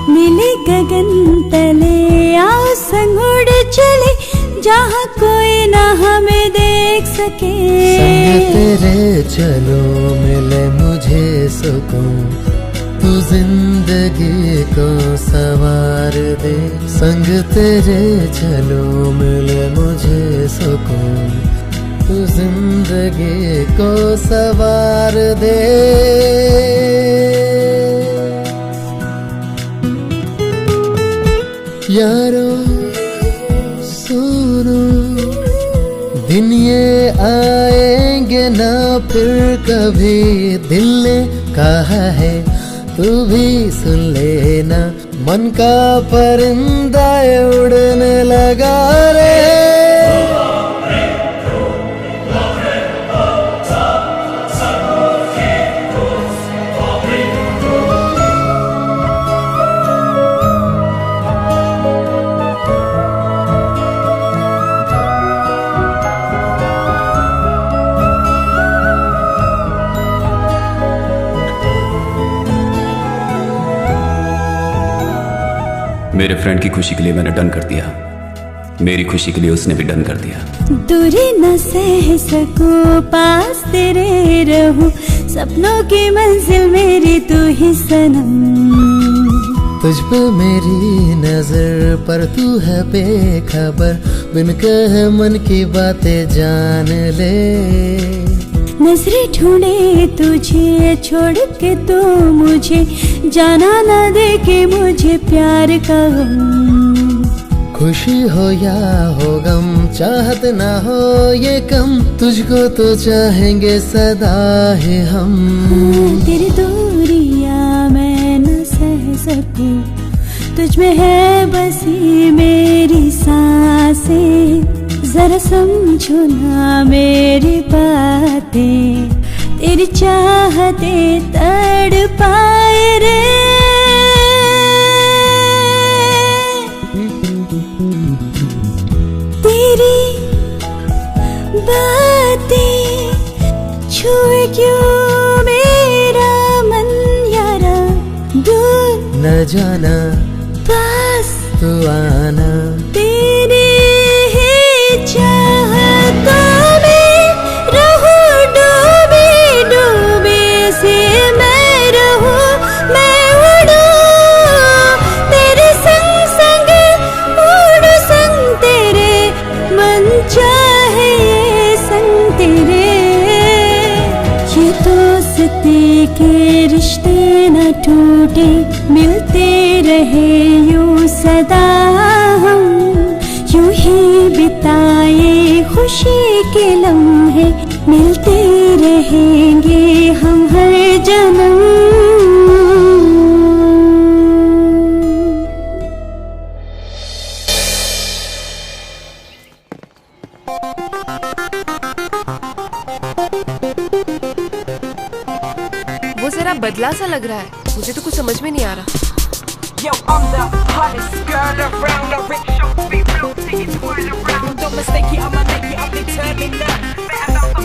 मिले गगन तले आओ संग उड़ चले, जहाँ कोई ना हमें देख सके। संग तेरे चलो मिले मुझे सुकून, तू जिंदगी को सवार दे। संग तेरे चलो मिले मुझे सुकून, तू जिंदगी को सवार दे। यारो सुनो, दिन ये आएंगे ना फिर कभी। दिल ने कहा है तू भी सुन लेना, मन का परिंदा उड़ने लगा रे। मेरे फ्रेंड की खुशी के लिए मैंने डन कर दिया, मेरी खुशी के लिए उसने भी डन कर दिया। दूरी न सह सकूं, पास तेरे रहूं, सपनों की मंजिल मेरी तू ही सनम। तुझ पे मेरी नजर पर तू है बेखबर, बिन कहे मन की बातें जान ले। नजरें ढूंढे तुझे छोड़ के तो मुझे, जाना ना दे के मुझे प्यार का गम। खुशी हो या हो गम, चाहत ना हो ये कम, तुझको तो चाहेंगे सदा ही हम। तेरी दूरियां मैं न सह सकूं, तुझ में है बसी मेरी सांसें। जरा समझो ना मेरी बातें, तेरी चाहते तड़पाए रे। तेरी बातें छुए क्यों मेरा मन यारा, दूर न जाना पास तू आना। तेरी चाहतों में रहूं डूबे डूबे से मैं रहूं, मैं उड़ूं तेरे संग संग, उड़ूं संग तेरे, मन चाहे ये संग तेरे। ये दोस्ती के रिश्ते न टूटे, मिलते रहे यूं सदा हम, यूं ही बिताए खुशी के लम्हे, मिलते रहेंगे हम हर जन्म। वो जरा बदला सा लग रहा है, मुझे तो कुछ समझ में नहीं आ रहा। Yo, I'm the hottest girl around. The rich show be real till you twirl around. Don't mistake it, I'ma make it, I'm determined now.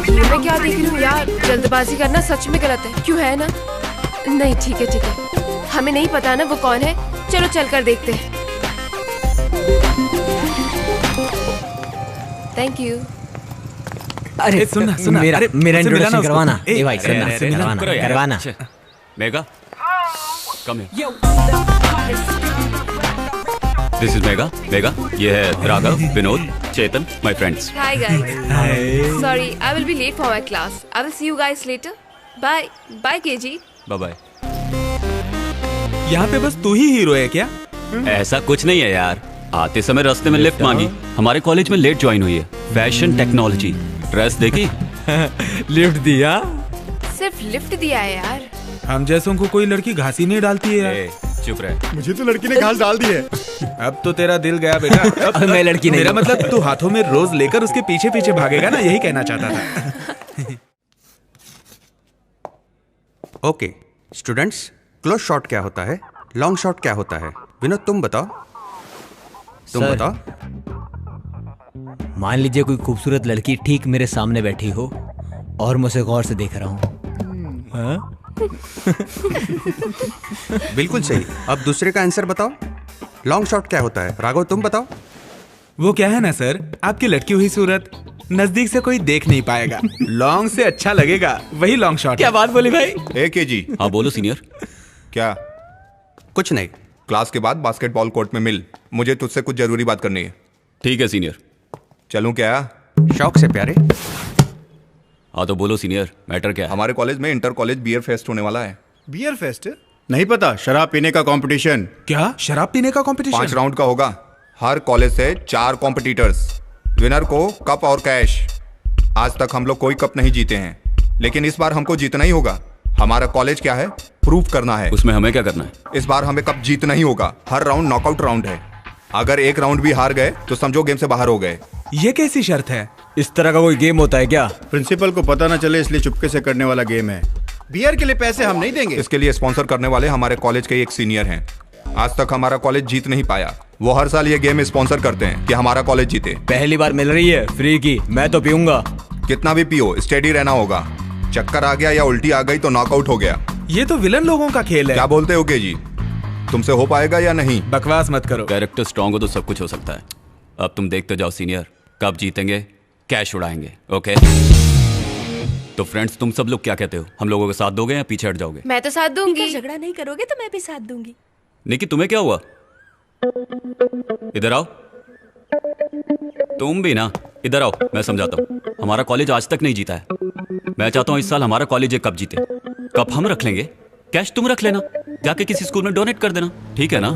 ये मैं क्या देख रही हूँ यार, जल्दबाजी करना सच में गलत है, क्यों है ना? नहीं ठीक है, हमें नहीं पता ना वो कौन है, चलो चल कर देखते हैं। Thank you. अरे सुनना सुनना, मेरा इंट्रोडक्शन करवाना। ए भाई करवाना। Megha, come here. This is Megha. Megha, ये है Raghav, Vinod, Chetan, my friends. Hi guys. Sorry, I will be late for my class. I will see you guys later. Bye. Bye KG. Bye bye. यहाँ पे बस तू ही हीरो है क्या? ऐसा कुछ नहीं है यार, आते समय रास्ते में लिफ्ट मांगी, हमारे कॉलेज में लेट ज्वाइन हुई है, फैशन टेक्नोलॉजी, ड्रेस देखी, लिफ्ट दिया, सिर्फ लिफ्ट दिया है यार। हम जैसों को कोई लड़की घासी नहीं डालती है यार। चुप रहे। मुझे तो लड़की ने घास डाल दी है। अब तो तेरा दिल गया बेटा। अब मैं लड़की नहीं मेरा हूँ। मतलब तू हाथों में रोज लेकर उसके पीछे पीछे भागेगा ना, यही कहना चाहता था। ओके स्टूडेंट्स, क्लोज शॉट क्या होता है, लॉन्ग शॉट क्या होता है? विनोद तुम बताओ, तुम सर, बताओ। मान लीजिए कोई खूबसूरत लड़की ठीक मेरे सामने बैठी हो और मैं उसे गौर से देख रहा हूँ। बिल्कुल सही। अब दूसरे का आंसर बताओ, लॉन्ग शॉट क्या होता है? राघव तुम बताओ। वो क्या है ना सर, आपकी लटकी हुई सूरत नजदीक से कोई देख नहीं पाएगा, लॉन्ग से अच्छा लगेगा, वही लॉन्ग शॉट। क्या बात बोली भाई? केजी। हाँ बोलो सीनियर। क्या? कुछ नहीं। क्लास के बाद बास्केटबॉल कोर्ट में मिल, मुझे तुझसे कुछ जरूरी बात करनी है। ठीक है सीनियर। चलूं क्या? शौक से प्यारे। हाँ तो बोलो सीनियर, मैटर क्या है? हमारे कॉलेज में इंटर कॉलेज बियर फेस्ट होने वाला है। Beer fest? नहीं पता, शराब पीने का कंपटीशन। क्या शराब पीने का कंपटीशन? 5 राउंड का होगा, हर कॉलेज से 4 कॉम्पिटिटर्स, विनर को कप और कैश। आज तक हम लोग कोई कप नहीं जीते हैं, लेकिन इस बार हमको जीतना ही होगा। हमारा कॉलेज क्या है, प्रूव करना है। उसमें हमें क्या करना है? इस बार हमें कप जीतना ही होगा। हर राउंड नॉकआउट राउंड है। अगर एक राउंड भी हार गए तो समझो गेम से बाहर हो गए। ये कैसी शर्त है? इस तरह का कोई गेम होता है क्या? प्रिंसिपल को पता ना चले इसलिए चुपके से करने वाला गेम है। बियर के लिए पैसे हम नहीं देंगे। इसके लिए स्पॉन्सर करने वाले हमारे कॉलेज के एक सीनियर हैं। आज तक हमारा कॉलेज जीत नहीं पाया। वो हर साल ये गेम स्पॉन्सर करते हैं कि हमारा कॉलेज जीते। पहली बार मिल रही है फ्री की, मैं तो पीऊंगा। कितना भी पियो, स्टेडी रहना होगा। चक्कर आ गया या उल्टी आ गई तो नॉकआउट हो गया। ये तो विलन लोगों का खेल है। क्या बोलते हो के जी, तुमसे हो पाएगा या नहीं? बकवास मत करो। कैरेक्टर स्ट्रांग हो तो सब कुछ हो सकता है। अब तुम देखते जाओ सीनियर, कब जीतेंगे, कैश उड़ाएंगे। ओके तो फ्रेंड्स, तुम सब लोग क्या कहते हो? हम लोगों के साथ दोगे या पीछे हट जाओगे? मैं तो साथ दूंगी। झगड़ा नहीं करोगे तो मैं भी साथ दूंगी। निकी, तुम्हें क्या हुआ? इधर आओ। तुम भी ना, इधर आओ, मैं समझाता हूँ। हमारा कॉलेज आज तक नहीं जीता है। मैं चाहता हूँ इस साल हमारा कॉलेज एक कप जीते। कप हम रख लेंगे, कैश तुम रख लेना, जाके किसी स्कूल में डोनेट कर देना, ठीक है ना?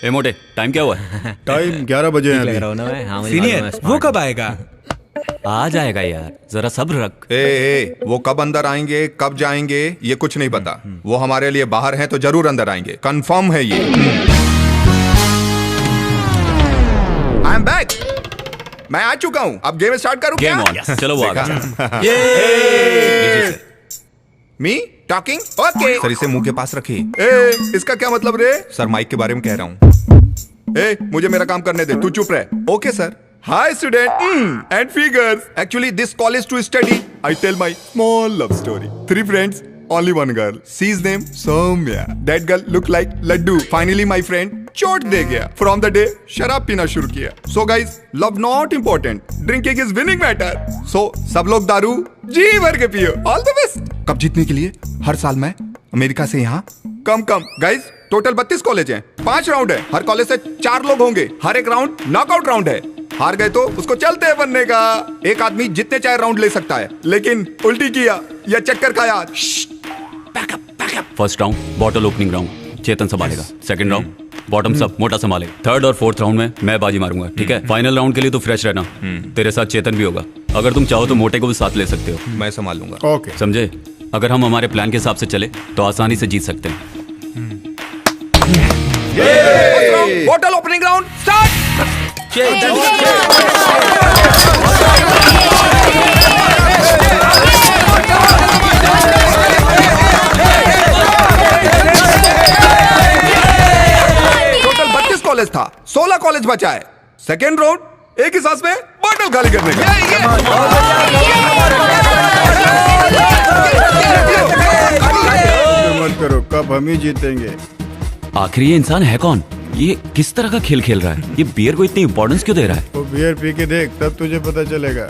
ए मोटे, टाइम क्या हुआ है? टाइम 11 बजे है अभी। सीनियर, वो कब आएगा? आ जाएगा यार, जरा सब्र रख। वो कब अंदर आएंगे, कब जाएंगे, ये कुछ नहीं पता। वो हमारे लिए बाहर हैं तो जरूर अंदर आएंगे, कंफर्म है ये। I am back. मैं आ चुका हूँ। अब गेम स्टार्ट करूँ क्या? Game on. चलो वो आ गया। Me talking? ओके। सर इसे मुंह के पास रखिए। इसका क्या मतलब रे? सर माइक के बारे में कह रहा हूँ। मुझे मेरा काम करने दे, तू चुप रह। Okay sir. Hi student and figures. Actually this college to study. I tell my small love story. 3 friends, only one girl. She's name Soumya. That girl look like laddu. Finally my friend चोट दे गया. From the day शराब पीना शुरू किया. So guys, love not important. Drinking is winning matter. So सब लोग दारू जी भर के पियो. All the best. कब जीतने के लिए हर साल मैं अमेरिका से यहाँ कम गाइस टोटल 32 कॉलेज हैं, 5 राउंड है। हर कॉलेज से 4 लोग होंगे। हर एक राउंड नॉकआउट राउंड है। हार गए तो उसको चलते हैं बनने का। एक आदमी जितने चाहे राउंड ले सकता है, लेकिन उल्टी किया या चक्कर खाया। First round bottle opening round, Chetan संभालेगा। सेकंड राउंड बॉटम सब मोटा संभालेगा। थर्ड और फोर्थ राउंड में मैं बाजी मारूंगा, ठीक है? फाइनल राउंड के लिए तो फ्रेश रहना। तेरे साथ चेतन भी होगा। अगर तुम चाहो तो मोटे को भी साथ ले सकते हो। मैं संभाल लूंगा। ओके समझे? अगर हम हमारे प्लान के हिसाब से चले तो आसानी से जीत सकते हैं। Bottle opening round start. Total 32 college था, 16 कॉलेज बचा है। सेकेंड राउंड एक ही सांस में बॉटल खाली करने का। मत करो, कब हम ही जीतेंगे। आखिर ये इंसान है कौन? ये किस तरह का खेल खेल रहा है? ये बियर को इतनी इंपॉर्टेंस क्यों दे रहा है? वो बियर पी के देख, तब तुझे पता चलेगा।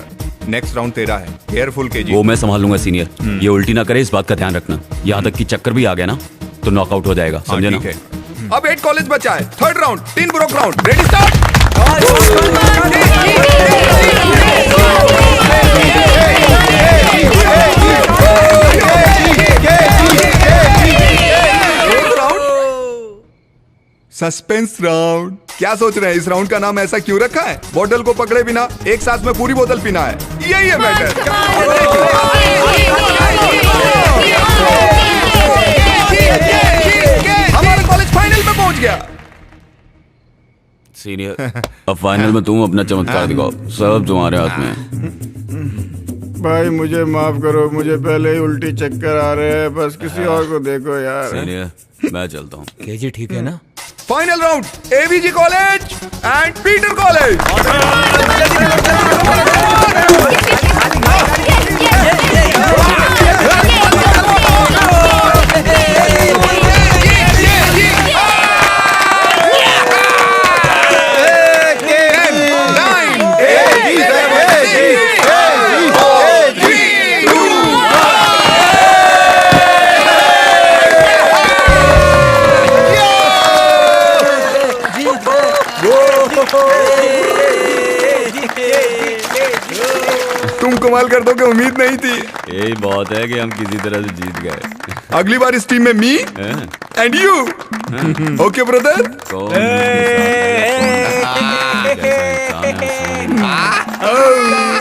नेक्स्ट राउंड तेरा है, केयरफुल के जी। वो मैं संभाल लूंगा सीनियर। ये उल्टी ना करे, इस बात का ध्यान रखना। यहाँ तक कि चक्कर भी आ गया ना तो नॉकआउट हो जाएगा, समझे ना? अब 8 कॉलेज बचा है। Third round 3 broke round. Ready start. Suspense round. क्या सोच रहे हैं, इस राउंड का नाम ऐसा क्यों रखा है? बॉटल को पकड़े बिना एक सांस में पूरी बोतल पीना है, यही है मैटर। हमारा कॉलेज फाइनल में पहुंच गया। सीनियर, अब फाइनल में तुम अपना चमत्कार दिखाओ। सब तुम्हारे हाथ में है। भाई मुझे माफ करो, मुझे पहले ही उल्टी चक्कर आ रहे हैं। बस किसी और को देखो यार। सीनियर, मैं चलता हूँ। केजी ठीक है ना? Final round AVG college and Peter college. तुम कमाल कर दोगे, उम्मीद नहीं थी। यही बहुत है कि हम किसी तरह से जीत गए। अगली बार इस टीम में me and you. Okay brother.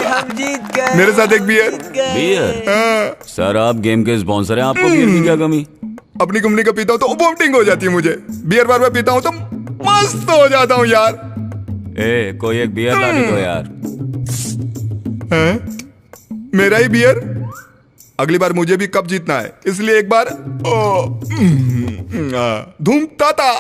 हम जीत गए। मेरे साथ एक बियर। बियर? सर आप गेम के स्पॉन्सर हैं, आपको बियर की क्या कमी? अपनी कंपनी का पीता हूँ तो वोमिटिंग हो जाती है मुझे। बियर बार बार पीता हूँ तो मस्त हो जाता हूँ यार। ए, कोई एक बियर ला के दो यार। मेरा ही बियर? अगली बार मुझे भी कप जीतना है, इसलिए एक बार धूम ताता।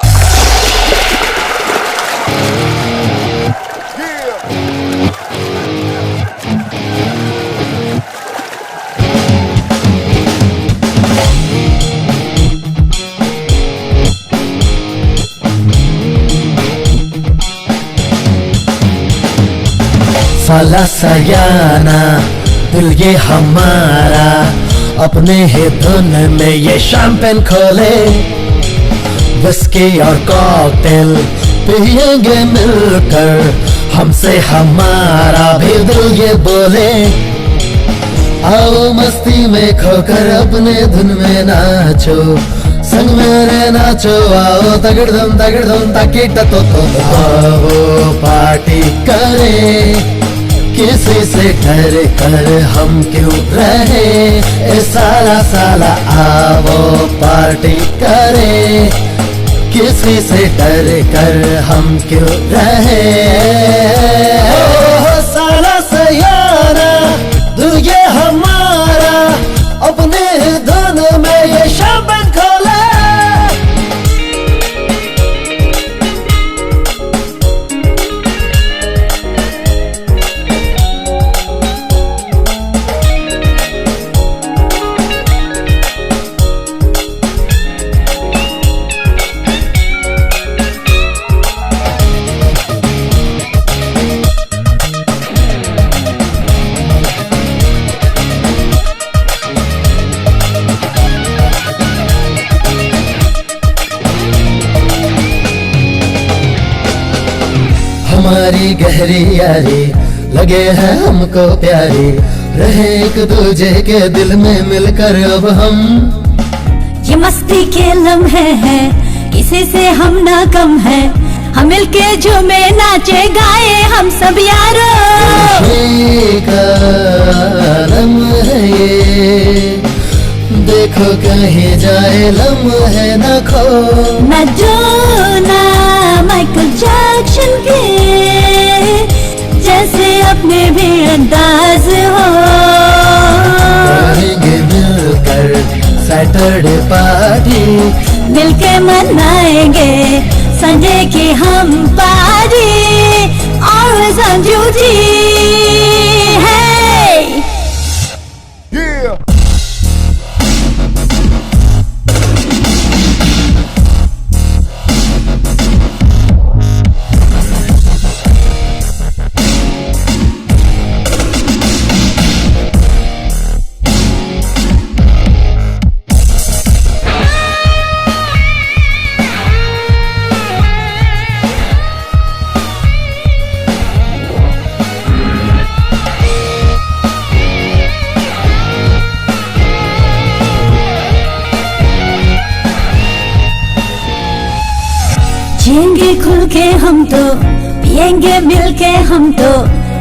साला सयाना दिल ये हमारा, अपने ही धुन में ये शैंपेन खोले, विस्की और कॉकटेल पिएंगे मिलकर, हमसे हमारा भी दिल ये बोले। आओ मस्ती में खोकर अपने धुन में नाचो, संग मेरे नाचो, आओ तगड़दम ताकिट तो आओ पार्टी करें, किसी से डर कर हम क्यों रहे, ए साला साला आओ पार्टी करें, किसी से डर कर हम क्यों रहे। ओ साला सयाना दिल ये हमारा, अपने धुन में ये शैंपेन खोले। हमारी गहरी यारी लगे हैं हमको प्यारी, रहे एक दूजे के दिल में मिलकर अब हम। ये मस्ती के लम्हे हैं, किसी से हम ना कम है, हम मिलके झूमे नाचे गाए हम सब यारों। लम्हे ये देखो कहीं जाए लम्हे न खो, न जोना माइकल जैक्सन के जैसे अपने भी अंदाज हो। करेंगे मिलकर सैटरडे पार्टी, मिलके मनाएंगे संडे की हम पार्टी, और संजू जी है। जिएंगे खुल के हम तो, पिएंगे मिल के हम तो,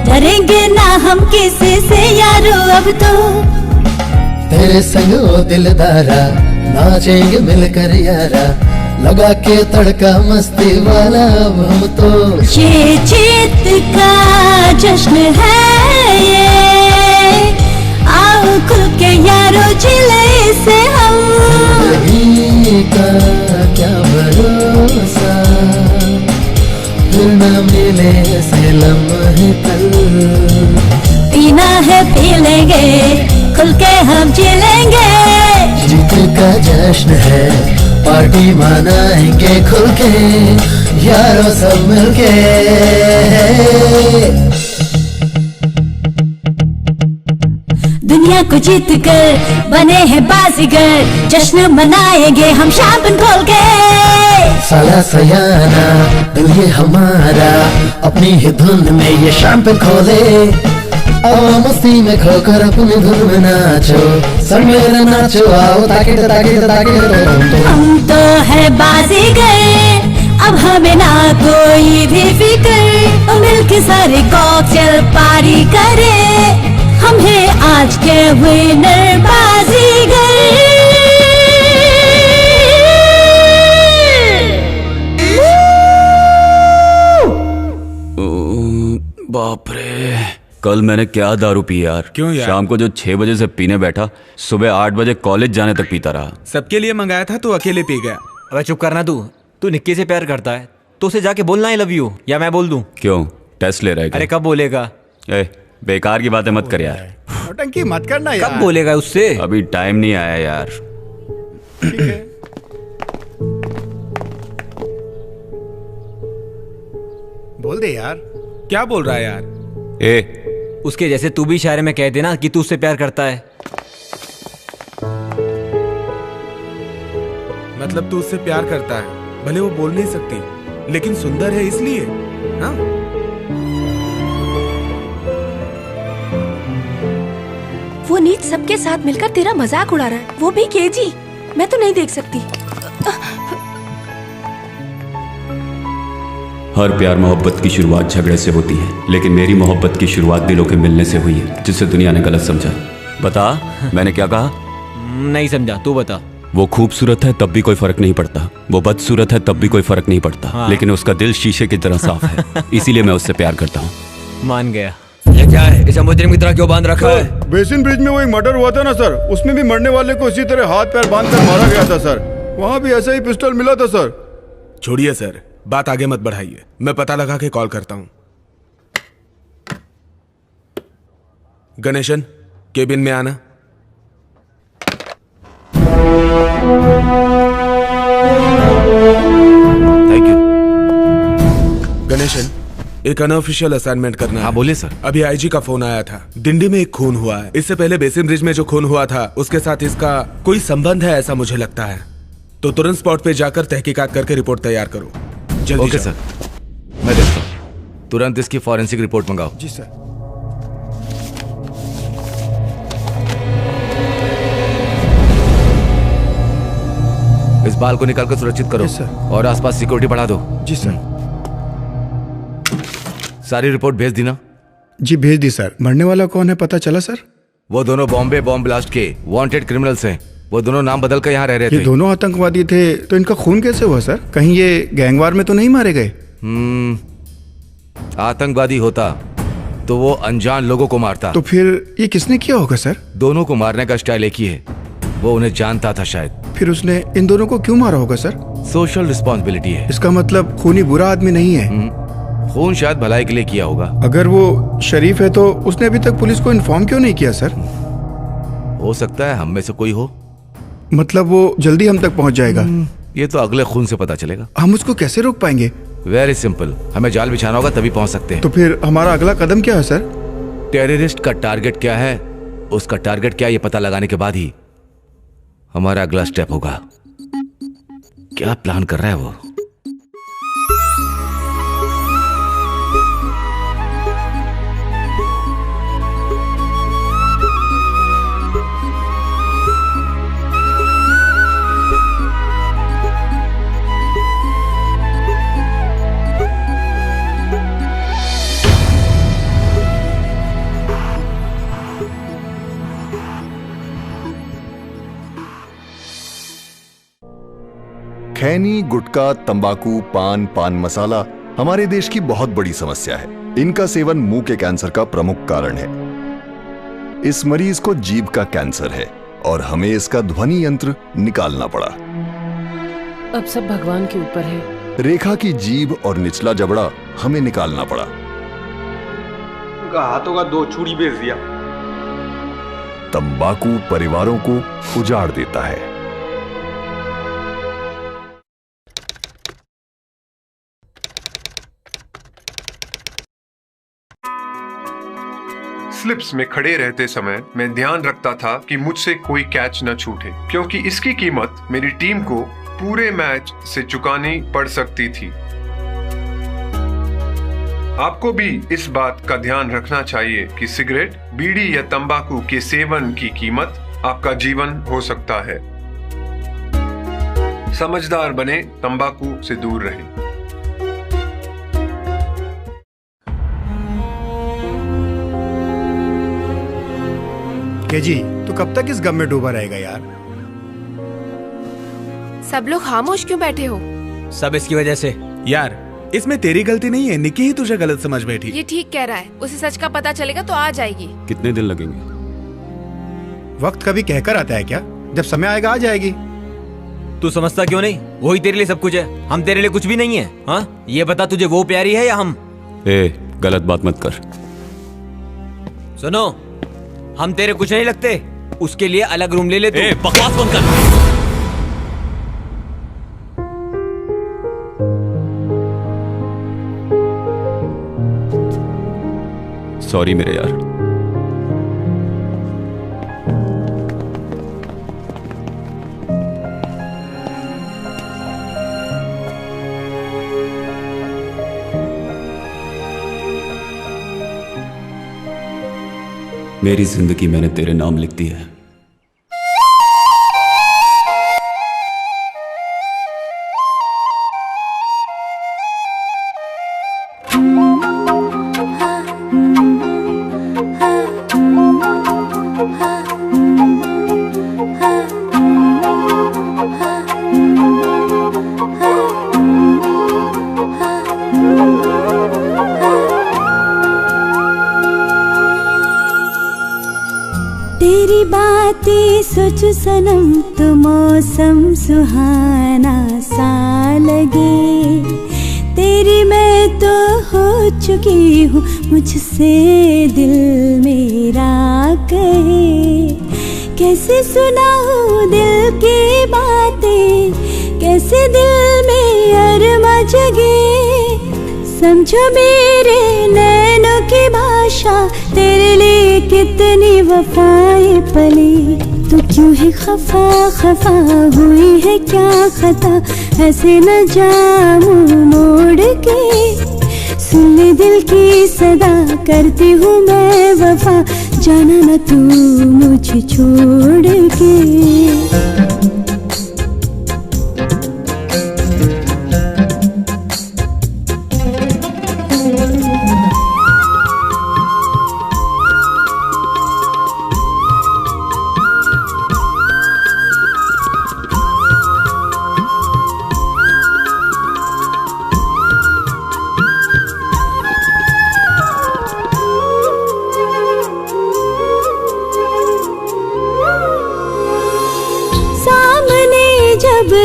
डरेंगे ना हम किसी से यारो अब तो। तेरे संग ओ दिलदारा नाचेंगे मिलकर यारा, लगा के तड़का मस्ती वाला अब हम तो। ये जीत का जश्न है ये, आओ खुल के यारो जिले से हम। जिंदगी का क्या भरोसा, फिर न मिले से लम्हे कल। पीना है पी लेंगे, खुल के हम जी लेंगे। जीत का जश्न है, पार्टी मनाएंगे खुल के, यारों सब मिलके। दुनिया को जीत कर बने हैं बाजीगर, जश्न मनाएंगे हम शैंपेन खोल के। साला सयाना दिल ये हमारा, अपनी ही धुन में ये शैंपेन खोले, आओ मस्ती में खोकर अपनी धुन में नाचो, संग मेरे नाचो, आओ ताकि हम तो है बाजीगर, अब हमें ना कोई भी फिक्र, मिलके सारे कॉकटेल पार्टी करे, हम है आज के विनर बाजीगर। बाप रे, कल मैंने क्या दारू पी यार। क्यों यार? शाम को जो 6 बजे से पीने बैठा, सुबह 8 बजे कॉलेज जाने तक पीता रहा। सबके लिए मंगाया था, तो अकेले पी गया। अबे चुप करना तू निक्की से प्यार करता है तो उसे जाके बोलना आई लव यू, या मैं बोल दूं? क्यों, टेस्ट ले रहा है क्या? अरे कब बोलेगा? बेकार की बातें मत कर यार। नौटंकी मत करना यार। कब बोलेगा उससे? अभी टाइम नहीं आया यार। ठीक है। बोल दे यार। क्या बोल रहा है यार? उसके जैसे तू भी इशारे में कह देना कि तू उससे प्यार करता है। मतलब तू उससे प्यार करता है, भले वो बोल नहीं सकती, लेकिन सुंदर है इसलिए। हाँ? वो नीच सबके साथ मिलकर तेरा मजाक उड़ा रहा है, वो भी केजी। मैं तो नहीं देख सकती। हर प्यार मोहब्बत की शुरुआत झगड़े से होती है, लेकिन मेरी मोहब्बत की शुरुआत दिलों के मिलने से हुई है, जिसे दुनिया ने गलत समझा। बता, मैंने क्या कहा? नहीं समझा, तू बता। वो खूबसूरत है तब भी कोई फर्क नहीं पड़ता, वो बदसूरत है तब भी कोई फर्क नहीं पड़ता। हाँ। लेकिन उसका दिल शीशे की तरह साफ है, इसीलिए मैं उससे प्यार करता हूँ। मान गया। ये क्या है, इसे मुजरिम की तरह क्यों बांध रखा है? बेसिन ब्रिज में वो एक मर्डर हुआ था ना सर, उसमें भी मरने वाले को इसी तरह हाथ पैर बांध कर मारा गया था सर। वहाँ भी ऐसा ही पिस्टल मिला था सर। छोड़िए सर, बात आगे मत बढ़ाइए, मैं पता लगा के कॉल करता हूँ। गणेशन, केबिन में आना। Thank you. गणेशन, एक अनऑफिशियल असाइनमेंट करना है। हाँ बोलिए सर। अभी आईजी का फोन आया था, दिंडी में एक खून हुआ है। इससे पहले बेसिन ब्रिज में जो खून हुआ था उसके साथ इसका कोई संबंध है, ऐसा मुझे लगता है। तो तुरंत स्पॉट पे जाकर तहकीकात करके रिपोर्ट तैयार करो। जल्दी ओके जाओ। सर, मैं देखता हूँ। तुरंत इसकी फॉरेंसिक रिपोर्ट मंगाओ। जी सर। इस बाल को निकालकर सुरक्षित करो और आसपास सिक्योरिटी बढ़ा दो। जी सर। सारी रिपोर्ट भेज दी ना? जी भेज दी सर। मरने वाला कौन है पता चला सर? वो दोनों बॉम्बे बॉम्ब ब्लास्ट के वांटेड क्रिमिनल्स हैं। वो दोनों नाम बदल कर यहाँ रह रहे थे। ये दोनों आतंकवादी थे, तो इनका खून कैसे हुआ सर? कहीं ये गैंगवार में तो नहीं मारे गए? आतंकवादी होता तो वो अनजान लोगों को मारता। तो फिर ये किसने किया होगा सर? दोनों को मारने का स्टाइल एक ही है, वो उन्हें जानता था शायद। फिर उसने इन दोनों को क्यों मारा होगा सर? सोशल रिस्पॉन्सिबिलिटी है। इसका मतलब खूनी बुरा आदमी नहीं है। खून शायद भलाई के लिए किया होगा। अगर वो शरीफ है तो उसने अभी तक पुलिस को इन्फॉर्म क्यों नहीं किया सर? हो सकता है हम में से कोई हो। मतलब वो जल्दी हम तक पहुंच जाएगा? ये तो अगले खून से पता चलेगा। हम उसको कैसे रोक पाएंगे? वेरी सिंपल, हमें जाल बिछाना होगा तभी पहुंच सकते हैं। तो फिर हमारा अगला कदम क्या है सर? टेररिस्ट का टारगेट क्या है, उसका टारगेट क्या है, ये पता लगाने के बाद ही हमारा अगला स्टेप होगा। क्या प्लान कर रहा है वो? खैनी, गुटखा, तंबाकू, पान मसाला हमारे देश की बहुत बड़ी समस्या है। इनका सेवन मुंह के कैंसर का प्रमुख कारण है। इस मरीज को जीभ का कैंसर है और हमें इसका ध्वनि यंत्र निकालना पड़ा। अब सब भगवान के ऊपर है। रेखा की जीभ और निचला जबड़ा हमें निकालना पड़ा। उनका हाथों का 2 चूड़ी बेच दिया। तंबाकू परिवारों को उजाड़ देता है। स्लिप्स में खड़े रहते समय मैं ध्यान रखता था कि मुझसे कोई कैच न छूटे, क्योंकि इसकी कीमत मेरी टीम को पूरे मैच से चुकानी पड़ सकती थी। आपको भी इस बात का ध्यान रखना चाहिए कि सिगरेट, बीड़ी या तंबाकू के सेवन की कीमत आपका जीवन हो सकता है। समझदार बने, तंबाकू से दूर रहें। केजी, तू कब तक इस गम में डूबा रहेगा यार? सब लोग खामोश क्यों बैठे हो? सब इसकी वजह से। यार इसमें तेरी गलती नहीं है, निकी ही तुझे गलत समझ बैठी। ये ठीक कह रहा है, उसे सच का पता चलेगा तो आ जाएगी। कितने दिन लगेंगे? वक्त कभी कहकर आता है क्या? जब समय आएगा आ जाएगी। तू समझता क्यों नहीं? वही तेरे लिए सब कुछ है, हम तेरे लिए कुछ भी नहीं है। हाँ, ये बता तुझे वो प्यारी है या हम? गलत बात मत कर। सुनो, हम तेरे कुछ नहीं लगते, उसके लिए अलग रूम ले ले तू। बकवास बंद कर। सॉरी मेरे यार। मेरी जिंदगी मैंने तेरे नाम लिख दी है। तेरी बातें सोच सनम तो मौसम सुहाना सा लगे। तेरी मैं तो हो चुकी हूँ, मुझसे दिल मेरा कहे। कैसे सुनाऊँ दिल की बातें, कैसे दिल में अरमा जगे। समझो मेरे नैनों की भाषा, तेरे लिए कितनी वफाएं पली। तू क्यों है खफा खफा हुई है क्या खता, ऐसे न जामू मोड़ के। सुन ले दिल की सदा, करती हूँ मैं वफा, जाना न तू मुझे छोड़ के।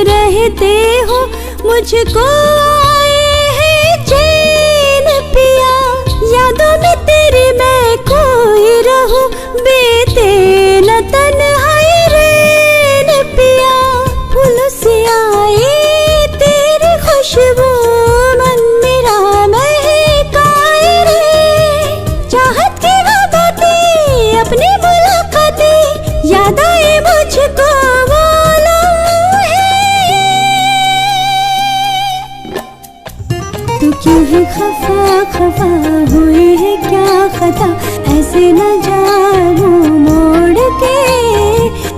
रहते हो मुझको आए हैं चैन पिया, यादों में तेरी मैं खोई रहूं, बीते न तन्हाई रैन पिया। फूलों से आए तेरी खुशबू, मन मेरा महकाए रे। चाहत की वो बातें, अपनी मुलाकातें, याद आए मुझको क्यों है खफा खफा हुई है क्या खता, ऐसे न जाऊं मोड़ के।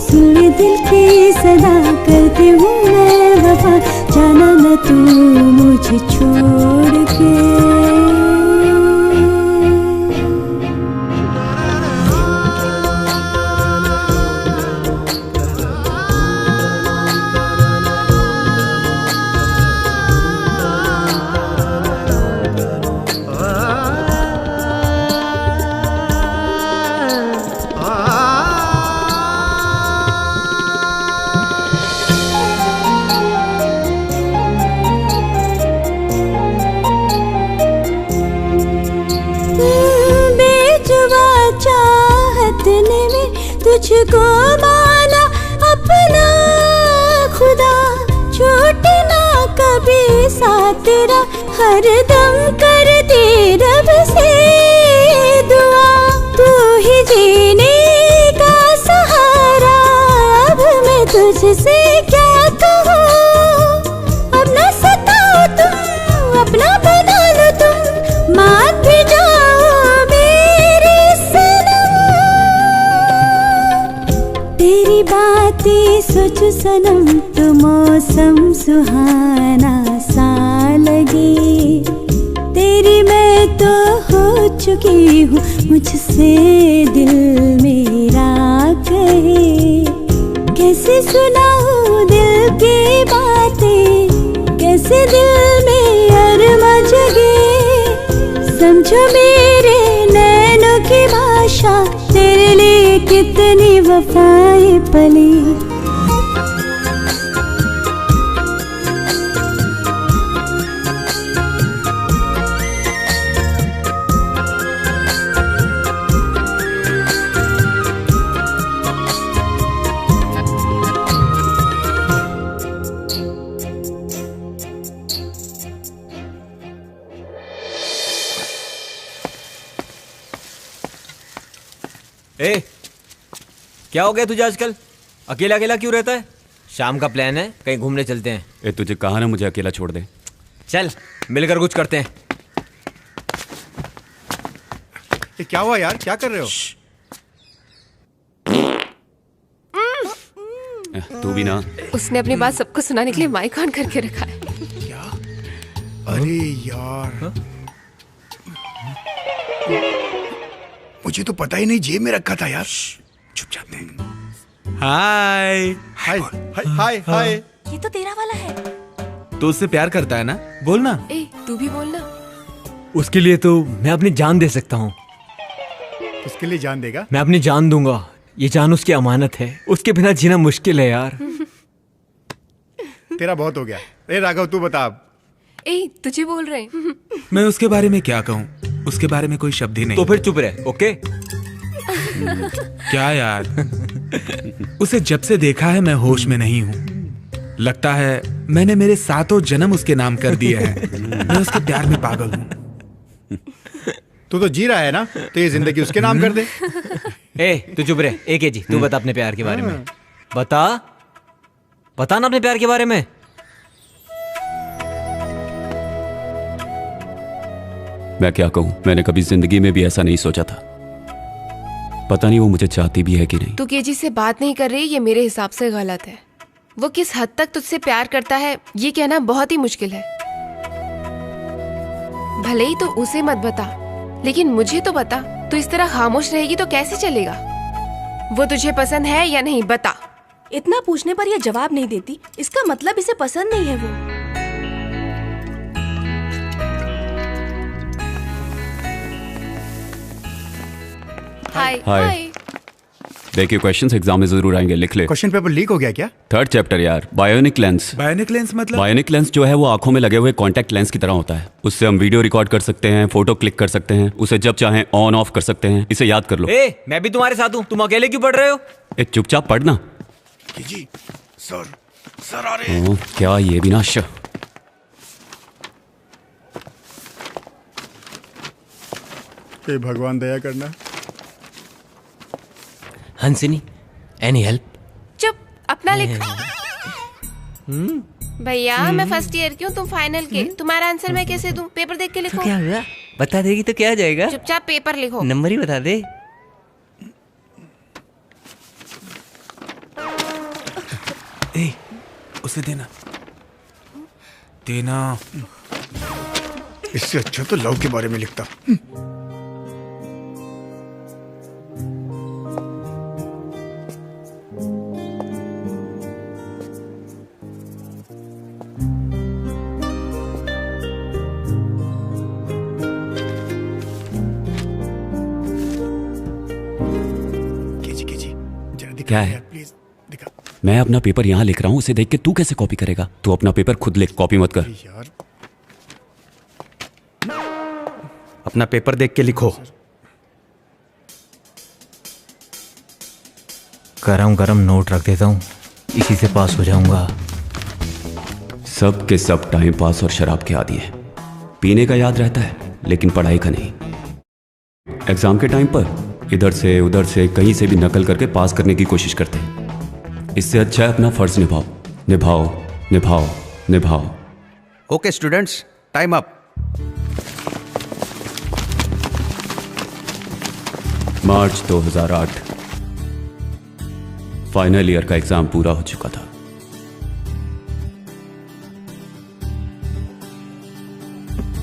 सुन दिल की सदा, करती हूँ मैं वफा, जाना न तू मुझे छोड़ के। तुझको माना अपना खुदा, छूटे ना कभी साथ तेरा, हर दम करती रब से दुआ। तू ही जीने का सहारा, अब मैं तुझसे क्या कहूँ। अब ना सताओ तुम, अपना बना लो तुम, मान भी जाओ मेरे सनम। तेरी बातें सोच सनम तो मौसम सुहाना सा लगे। तेरी मैं तो हो चुकी हूँ, मुझसे दिल मेरा सुनाऊं दिल की बातें, कैसे दिल में अरमा जगे। समझो मेरे नैनों की भाषा, तेरे लिए कितनी वफाएं पली। ए, क्या हो गया तुझे आजकल? अकेला अकेला क्यों रहता है? शाम का प्लान है, कहीं घूमने चलते हैं। ए, तुझे कहा ना मुझे अकेला छोड़ दे। चल मिलकर कुछ करते हैं। ये क्या हुआ यार, क्या कर रहे हो? तू भी ना। उसने अपनी बात सबको सुनाने के लिए माइक ऑन करके रखा है। अरे यार, मुझे तो पता ही नहीं, जेब में रखा था यार। चुप जाते हैं। हाय हाय हाय हाय। ये तो तेरा वाला है। तो उससे प्यार करता है ना? बोलना। ए, तू भी बोलना। उसके लिए तो मैं अपनी जान दे सकता हूँ। उसके लिए जान देगा? मैं अपनी जान दूंगा। ये जान उसकी अमानत है, उसके बिना जीना मुश्किल है यार। तेरा बहुत हो गया। ए राघव, तू बता अब। ए, तुझे बोल रहे हैं। मैं उसके बारे में क्या कहूँ, उसके बारे में कोई शब्द ही नहीं। तो फिर चुप रहे, ओके? क्या यार, उसे जब से देखा है मैं होश में नहीं हूँ। लगता है मैंने मेरे 7 जन्म उसके नाम कर दिए हैं। मैं उसके प्यार में पागल हूँ। तू तो जी रहा है ना, तो ये जिंदगी उसके नाम कर दे। ए, तू चुप रहे। एक जी, तू बता अपने प्यार के बारे में। बता ना अपने प्यार के बारे में। मैं क्या कहूँ, मैंने कभी जिंदगी में भी ऐसा नहीं सोचा था। पता नहीं वो मुझे चाहती भी है कि नहीं। तू केजी से बात नहीं कर रही, ये मेरे हिसाब से गलत है। वो किस हद तक तुझसे प्यार करता है ये कहना बहुत ही मुश्किल है। भले ही तो उसे मत बता, लेकिन मुझे तो बता। तू इस तरह खामोश रहेगी तो कैसे चलेगा? वो तुझे पसंद है या नहीं, बता। इतना पूछने पर ये जवाब नहीं देती, इसका मतलब इसे पसंद नहीं है वो। हाय। देखिए, क्वेश्चंस एग्जाम में जरूर आएंगे, लिख ले। क्वेश्चन पेपर लीक हो गया क्या? 3rd चैप्टर यार, बायोनिक लेंस। बायोनिक लेंस मतलब? बायोनिक लेंस जो है वो आंखों में लगे हुए कॉन्टैक्ट लेंस की तरह होता है। उससे हम वीडियो रिकॉर्ड कर सकते हैं, फोटो क्लिक कर सकते हैं, उसे जब चाहें ऑन ऑफ कर सकते हैं। इसे याद कर लो। ए, मैं भी तुम्हारे साथ हूँ, तुम अकेले क्यों पढ़ रहे हो? ए, चुपचाप पढ़ना। जी सर आ रहे हैं। क्या ये भी ना हे भगवान, दया करना। हंसिनी, एनी हेल्प? चुप, अपना लिख। भैया, मैं फर्स्ट ईयर की हूँ, तुम फाइनल के। तुम्हारा आंसर मैं कैसे दूं? पेपर देख के लिखो। तो क्या हुआ? बता देगी तो क्या जाएगा? चुपचाप पेपर लिखो। नंबर ही बता दे। ए, उसे देना। इससे अच्छा तो लव के बारे में लिखता। क्या है? मैं अपना पेपर यहाँ लिख रहा हूँ, उसे देख के तू कैसे कॉपी करेगा? तू अपना पेपर खुद लिख, कॉपी मत कर। अपना पेपर देख के लिखो। गरम नोट रख देता हूँ, इसी से पास हो जाऊंगा। सब के सब टाइम पास और शराब के आदी है। पीने का याद रहता है लेकिन पढ़ाई का नहीं। एग्जाम के टाइम पर इधर से उधर से कहीं से भी नकल करके पास करने की कोशिश करते हैं। इससे अच्छा है अपना फर्ज निभाओ। Okay students, time up. March 2008 final year का एग्जाम पूरा हो चुका था।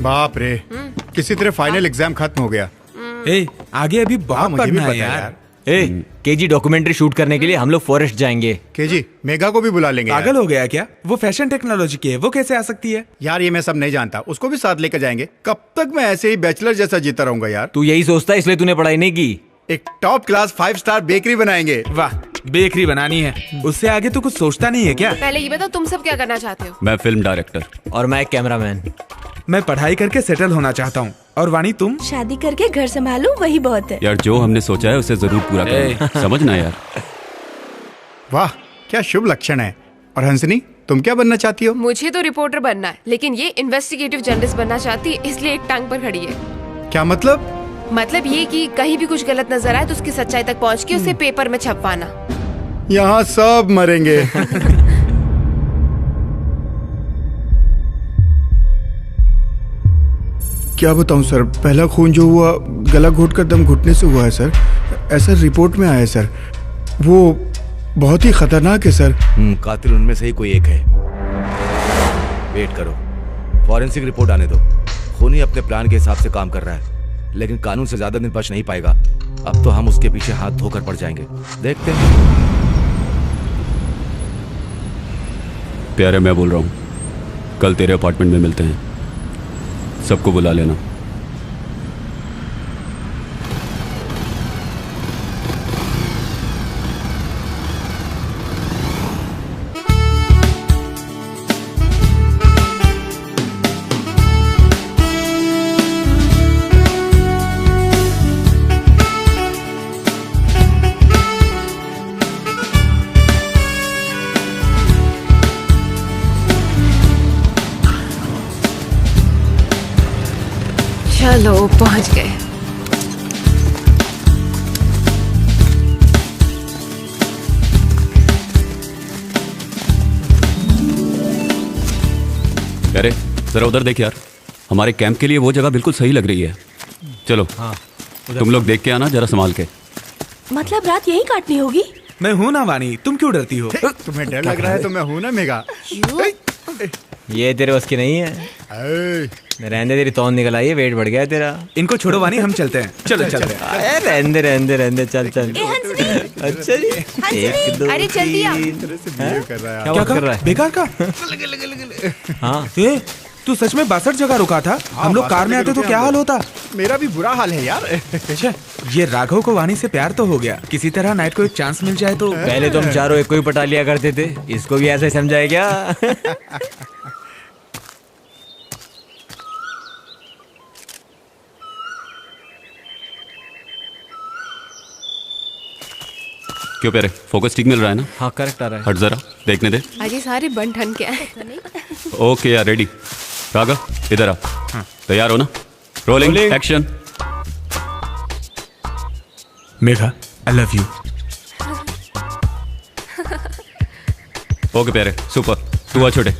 बाप रे, किसी तरह फाइनल एग्जाम खत्म हो गया। ए, आगे अभी बहुत पढ़ना है यार। ए, केजी डॉक्यूमेंट्री शूट करने के लिए हम लोग फॉरेस्ट जाएंगे। केजी मेघा को भी बुला लेंगे। पागल हो गया क्या? वो फैशन टेक्नोलॉजी की है, वो कैसे आ सकती है? यार ये मैं सब नहीं जानता, उसको भी साथ लेकर जाएंगे। कब तक मैं ऐसे ही बैचलर जैसा जीता रहूंगा यार? तू यही सोचता है इसलिए तूने पढ़ाई नहीं की। एक टॉप क्लास 5 स्टार बेकरी बनाएंगे। वाह, बेकरी बनानी है, उससे आगे तो कुछ सोचता नहीं है क्या? पहले ये बताओ तुम सब क्या करना चाहते हो? मैं फिल्म डायरेक्टर। और मैं कैमरामैन। मैं पढ़ाई करके सेटल होना चाहता हूँ। और वाणी तुम? शादी करके घर संभालूं, वही बहुत है। यार जो हमने सोचा है उसे जरूर पूरा करना, समझना यार। वाह क्या शुभ लक्षण है। और हंसनी तुम क्या बनना चाहती हो? मुझे तो रिपोर्टर बनना है, लेकिन ये इन्वेस्टिगेटिव जर्नलिस्ट बनना चाहती है, इसलिए एक टांग पर खड़ी है। क्या मतलब? मतलब ये कि कहीं भी कुछ गलत नजर आए तो उसकी सच्चाई तक पहुंच के उसे पेपर में छपवाना। यहाँ सब मरेंगे। क्या बताऊं सर, पहला खून जो हुआ गला घोटकर दम घुटने से हुआ है सर, ऐसा रिपोर्ट में आया है सर। वो बहुत ही खतरनाक है सर। कातिल उनमें से ही कोई एक है। वेट करो, फॉरेंसिक रिपोर्ट आने दो। खूनी अपने प्लान के हिसाब से काम कर रहा है, लेकिन कानून से ज्यादा दिन बच नहीं पाएगा। अब तो हम उसके पीछे हाथ धोकर पड़ जाएंगे। देखते हैं। प्यारे, मैं बोल रहा हूँ, कल तेरे अपार्टमेंट में मिलते हैं, सबको बुला लेना। चलो पहुंच गए। अरे जरा उधर देख यार, हमारे कैंप के लिए वो जगह बिल्कुल सही लग रही है। चलो हाँ, तुम लोग देख के आना जरा संभाल के। मतलब रात यही काटनी होगी? मैं हूँ ना वाणी, तुम क्यों डरती हो? तुम्हें डर लग रहा है तो मैं हूँ ना मेघा। ये तेरे बस की नहीं है। रहने दे, तेरी तौन निकल आई है, वेट बढ़ गया है तेरा। इनको छोड़ो वाणी, हम चलते हैं। चलो चलते हैं। रहने चल चल। अच्छा जी, एक दो अरे जल्दी आ। क्या कर रहा है? बेकार का। हाँ तू सच में 62 जगह रुका था? हम लोग कार में आते तो क्या हाल होता? मेरा भी बुरा हाल है यार। अच्छा, ये राघव को वाणी से प्यार तो हो गया, किसी तरह नाइट को एक चांस मिल जाए तो। पहले तो हम चारों एक को ही पटा लिया करते थे, इसको भी ऐसे समझाए क्या? क्यों प्यारे, फोकस ठीक मिल रहा है ना? हाँ करेक्ट आ रहा है। हट जरा देखने दे। अजी सारे बन ठन के आए। ओके यार, रेडी। राघव इधर आ। तैयार हो ना? Rolling action. Megha, I love you. Okay प्यारे, सुपर। तू आ छोटे।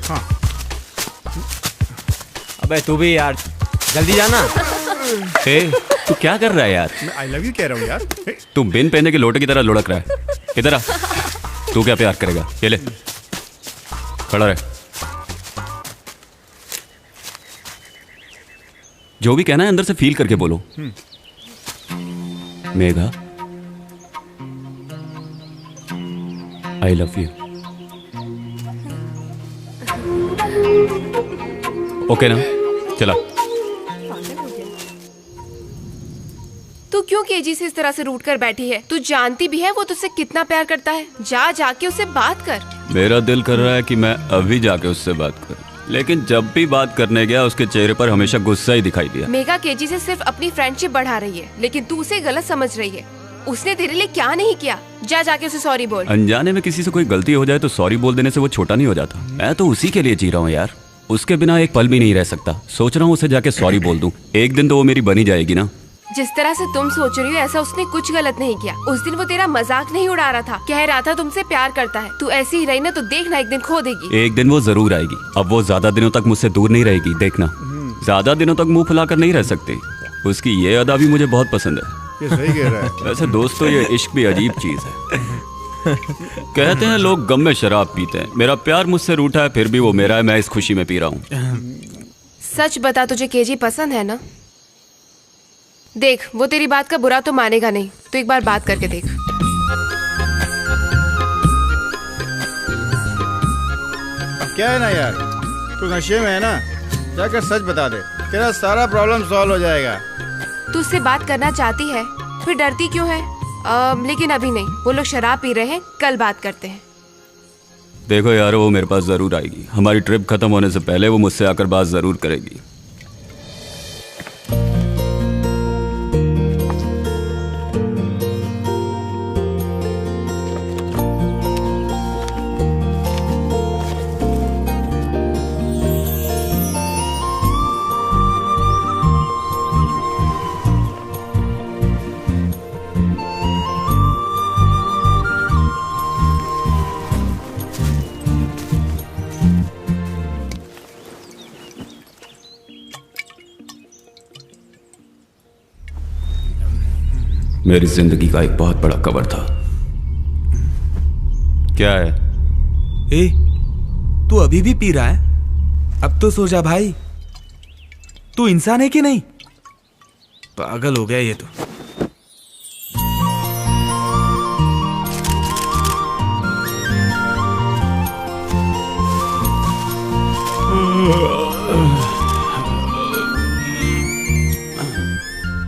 अबे तू भी यार, जल्दी जाना। ए, तू क्या कर रहा है यार? मैं आई लव यू कह रहा हूँ यार। तू बिन पहने के लोटे की तरह लुढ़क रहा है। इधर आ। तू क्या प्यार करेगा? ये ले, खड़ा रहे। जो भी कहना है अंदर से फील करके बोलो। Megha, I love you. Okay ना? चला। तू क्यों केजी से इस तरह से रूठ कर बैठी है? तू जानती भी है वो तुझसे कितना प्यार करता है। जा जाके उससे बात कर। मेरा दिल कर रहा है कि मैं अभी जाके उससे बात करूं, लेकिन जब भी बात करने गया उसके चेहरे पर हमेशा गुस्सा ही दिखाई दिया। मेघा केजी से सिर्फ अपनी फ्रेंडशिप बढ़ा रही है, लेकिन तू उसे गलत समझ रही है। उसने तेरे लिए क्या नहीं किया? जा जाके उसे सॉरी बोल। अनजाने में किसी से कोई गलती हो जाए तो सॉरी बोल देने से वो छोटा नहीं हो जाता। मैं तो उसी के लिए जी रहा हूँ यार, उसके बिना एक पल भी नहीं रह सकता। सोच रहा हूँ उसे जाके सॉरी बोल दूं, एक दिन तो वो मेरी बनी जाएगी ना। जिस तरह से तुम सोच रही हो ऐसा उसने कुछ गलत नहीं किया। उस दिन वो तेरा मजाक नहीं उड़ा रहा था, कह रहा था तुमसे प्यार करता है। तू ऐसी ही रही ना तो देखना एक दिन खो देगी। एक दिन वो जरूर आएगी। अब वो ज्यादा दिनों तक मुझसे दूर नहीं रहेगी, देखना। ज्यादा दिनों तक मुंह फुलाकर नहीं रह सकती। उसकी ये अदा भी मुझे बहुत पसंद है। ये सही कह रहा है। वैसे दोस्तों, ये इश्क भी अजीब चीज है। कहते हैं लोग गम में शराब पीते हैं। मेरा प्यार मुझसे रूठा है, फिर भी वो मेरा है। मैं इस खुशी में पी रहा हूँ। सच बता, तुझे केजी पसंद है ना? देख, वो तेरी बात का बुरा तो मानेगा नहीं, तो एक बार बात करके देख। अब क्या है ना यार, तू नशे में है ना, जाकर सच बता दे, तेरा सारा प्रॉब्लम सॉल्व हो जाएगा। तू उससे बात करना चाहती है, फिर डरती क्यों है? लेकिन अभी नहीं, वो लोग शराब पी रहे हैं, कल बात करते हैं। देखो यार, वो मेरे पास जरूर आएगी। हमारी ट्रिप खत्म होने से पहले वो मुझसे आकर बात जरूर करेगी। मेरी जिंदगी का एक बहुत बड़ा कवर था। क्या है? ए, तू अभी भी पी रहा है? अब तो सो जा भाई। तू इंसान है कि नहीं? पागल हो गया ये तो।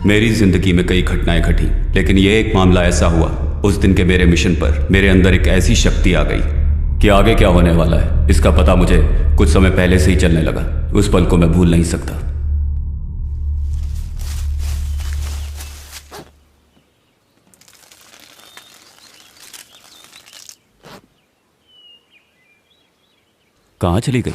मेरी जिंदगी में कई घटनाएं घटी, लेकिन यह एक मामला ऐसा हुआ। उस दिन के मेरे मिशन पर मेरे अंदर एक ऐसी शक्ति आ गई कि आगे क्या होने वाला है इसका पता मुझे कुछ समय पहले से ही चलने लगा। उस पल को मैं भूल नहीं सकता। कहां चली गई?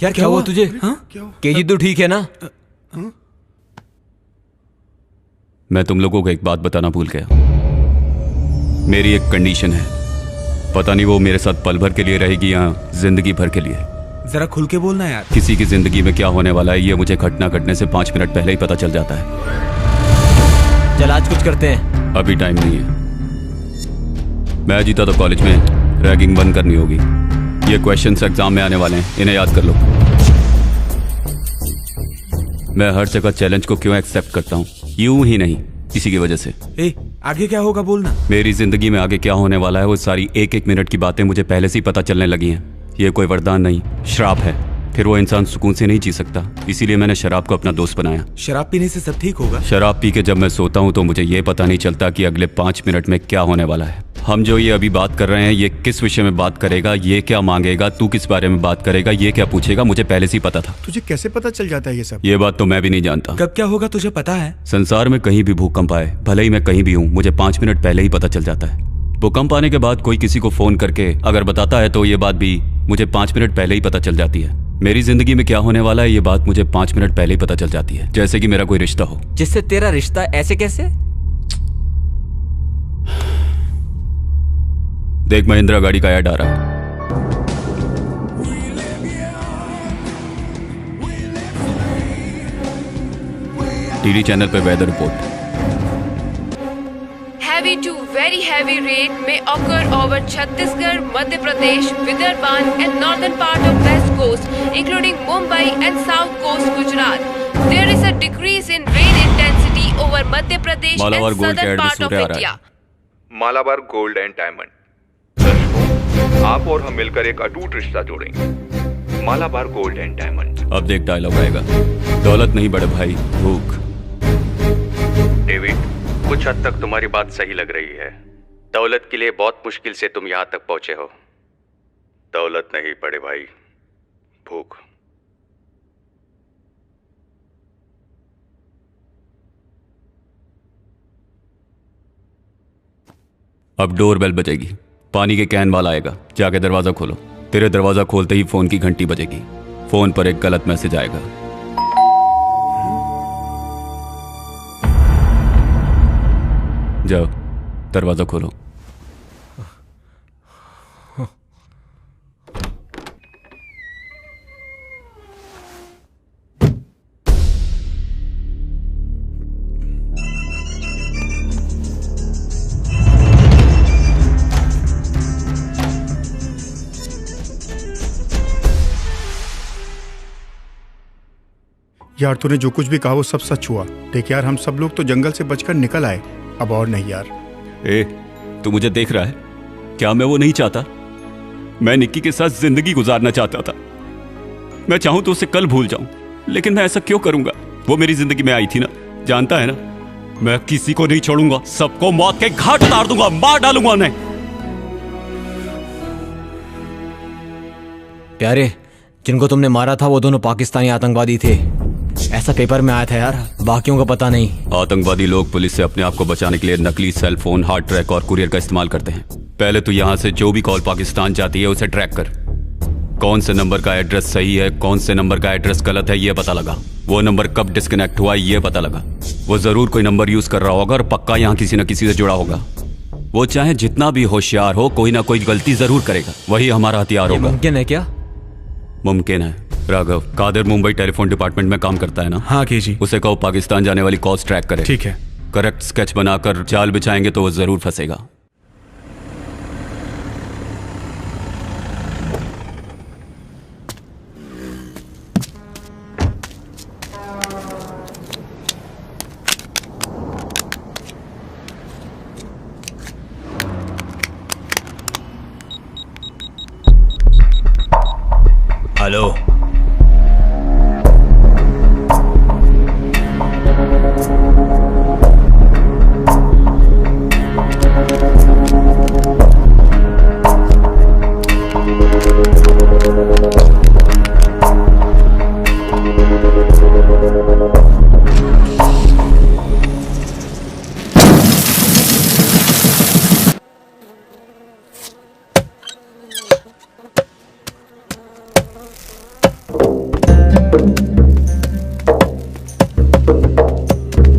यार क्या हुआ तुझे? केजी तो ठीक है ना? मैं तुम लोगों को एक बात बताना भूल गया। मेरी एक कंडीशन है। पता नहीं वो मेरे साथ पल भर के लिए रहेगी या जिंदगी भर के लिए। जरा खुल के बोलना यार। किसी की जिंदगी में क्या होने वाला है ये मुझे घटना घटने से 5 मिनट पहले ही पता चल जाता है। चल आज कुछ करते हैं। अभी टाइम नहीं है। मैं जीता तो कॉलेज में रैगिंग बंद करनी होगी। ये क्वेश्चंस एग्जाम में आने वाले हैं, इन्हें याद कर लो। मैं हर जगह चैलेंज को क्यों एक्सेप्ट करता हूँ? यूं ही नहीं, किसी की वजह से। आगे क्या होगा बोलना। मेरी जिंदगी में आगे क्या होने वाला है वो सारी एक एक मिनट की बातें मुझे पहले से ही पता चलने लगी हैं। ये कोई वरदान नहीं, श्राप है। फिर वो इंसान सुकून से नहीं जी सकता, इसीलिए मैंने शराब को अपना दोस्त बनाया। शराब पीने से सब ठीक होगा? शराब पी के जब मैं सोता हूँ तो मुझे ये पता नहीं चलता कि अगले 5 मिनट में क्या होने वाला है। हम जो ये अभी बात कर रहे हैं, ये किस विषय में बात करेगा, ये क्या मांगेगा, तू किस बारे में बात करेगा, ये क्या पूछेगा, मुझे पहले से ही पता था। तुझे कैसे पता चल जाता है ये सब? ये बात तो मैं भी नहीं जानता। कब क्या होगा तुझे पता है? संसार में कहीं भी भूकंप आए, भले ही मैं कहीं भी हूँ, मुझे 5 मिनट पहले ही पता चल जाता है। भूकंप आने के बाद कोई किसी को फोन करके अगर बताता है तो ये बात भी मुझे 5 मिनट पहले ही पता चल जाती है। मेरी जिंदगी में क्या होने वाला है ये बात मुझे 5 मिनट पहले ही पता चल जाती है। जैसे कि मेरा कोई रिश्ता हो। जिससे तेरा रिश्ता? ऐसे कैसे? देख, महिंद्रा गाड़ी का ऐड आ रहा है। टीवी चैनल पे weather report. Heavy to very heavy rain may occur over Chhattisgarh, Madhya Pradesh, Vidarbhan and northern part of West Coast, including Mumbai and South Coast Gujarat. There is a decrease in rain intensity over Madhya Pradesh Malabar and gold के southern add में part of सूर्य आ रहा India. है। Malabar gold and diamond. दर्शकों, आप और हम मिलकर एक अटूट रिश्ता जोड़ेंगे। Malabar gold and diamond. अब देख डायलॉग आएगा, दौलत नहीं बड़े भाई, भूख। डेविड, कुछ हद तक तुम्हारी बात सही लग रही है। दौलत के लिए बहुत मुश्किल से तुम यहाँ तक पहुंचे हो। दौलत नहीं बड़े भाई, भूख। अब डोर बेल बजेगी, पानी के कैन वाला आएगा, जाके दरवाजा खोलो। तेरे दरवाजा खोलते ही फोन की घंटी बजेगी, फोन पर एक गलत मैसेज आएगा। जाओ दरवाजा खोलो। यार तूने जो कुछ भी कहा वो सब सच हुआ। देख यार, हम सब लोग तो जंगल से बचकर निकल आए, अब और नहीं यार। ए, तू मुझे देख रहा है? क्या मैं वो नहीं चाहता? मैं निक्की के साथ जिंदगी गुजारना चाहता था। मैं चाहूं तो उसे कल भूल जाऊं, लेकिन मैं ऐसा क्यों करूंगा? वो मेरी जिंदगी में आई थी ना, जानता है ना? मैं किसी को नहीं छोड़ूंगा, सबको मौत के घाट उतार दूंगा, मार डालूंगा उन्हें। प्यारे, जिनको तुमने मारा था वो दोनों पाकिस्तानी आतंकवादी थे, ऐसा पेपर में आया था यार, बाकियों का पता नहीं। आतंकवादी लोग पुलिस से अपने आप को बचाने के लिए नकली सेल फोन, हार्ड ट्रैक और कुरियर का इस्तेमाल करते हैं। पहले तो यहाँ से जो भी कॉल पाकिस्तान जाती है उसे ट्रैक कर। कौन से नंबर का एड्रेस सही है, कौन से नंबर का एड्रेस गलत है, ये पता लगा। वो नंबर कब डिस्कनेक्ट हुआ ये पता लगा। वो जरूर कोई नंबर यूज कर रहा होगा और पक्का यहाँ किसी न किसी से जुड़ा होगा। वो चाहे जितना भी होशियार हो, कोई ना कोई गलती जरूर करेगा, वही हमारा हथियार होगा। मुमकिन है क्या? मुमकिन है। राघव, कादिर मुंबई टेलीफोन डिपार्टमेंट में काम करता है ना? हाँ कीजिए। उसे कहो पाकिस्तान जाने वाली कॉल्स ट्रैक करे। ठीक है। करेक्ट स्केच बनाकर जाल बिछाएंगे तो वो जरूर फंसेगा। हेलो,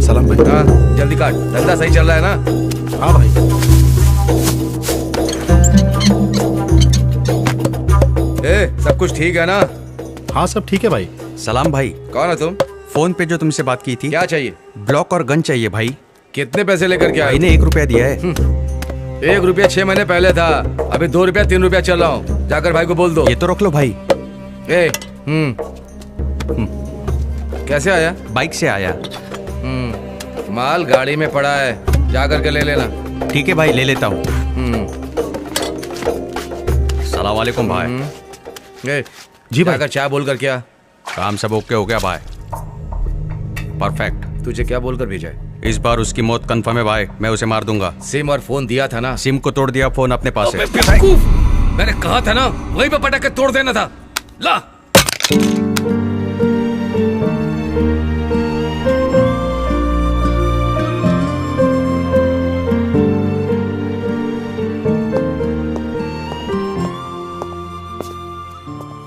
सलाम भाई। हाँ, जल्दी काट, धंधा सही चल रहा है ना? हाँ भाई। सब कुछ ठीक है ना? हाँ सब ठीक है भाई। सलाम भाई। कौन है तुम? फोन पे जो तुमसे बात की थी। क्या चाहिए? ब्लॉक और गन चाहिए भाई। कितने पैसे लेकर के आए? भाई ने 1 रुपया दिया है। 1 रुपया 6 महीने पहले था, अभी 2 रुपया 3 रुपया चल रहा हूँ। जाकर भाई को बोल दो। ये तो रख लो भाई। कैसे आया? बाइक से आया। माल गाड़ी में पड़ा है, जाकर के ले लेना। ठीक है भाई, ले लेता हूँ। सलाम वालेकुम भाई। जी भाई। जाकर चाय बोलकर क्या? काम सब ओके हो गया भाई, परफेक्ट। तुझे क्या बोलकर भेजा है? इस बार उसकी मौत कंफर्म है भाई, मैं उसे मार दूंगा। सिम और फोन दिया था ना? सिम को तोड़ दिया, फोन अपने पास है। मैंने कहा था ना, वहीं पे पटक के तोड़ देना था। ला।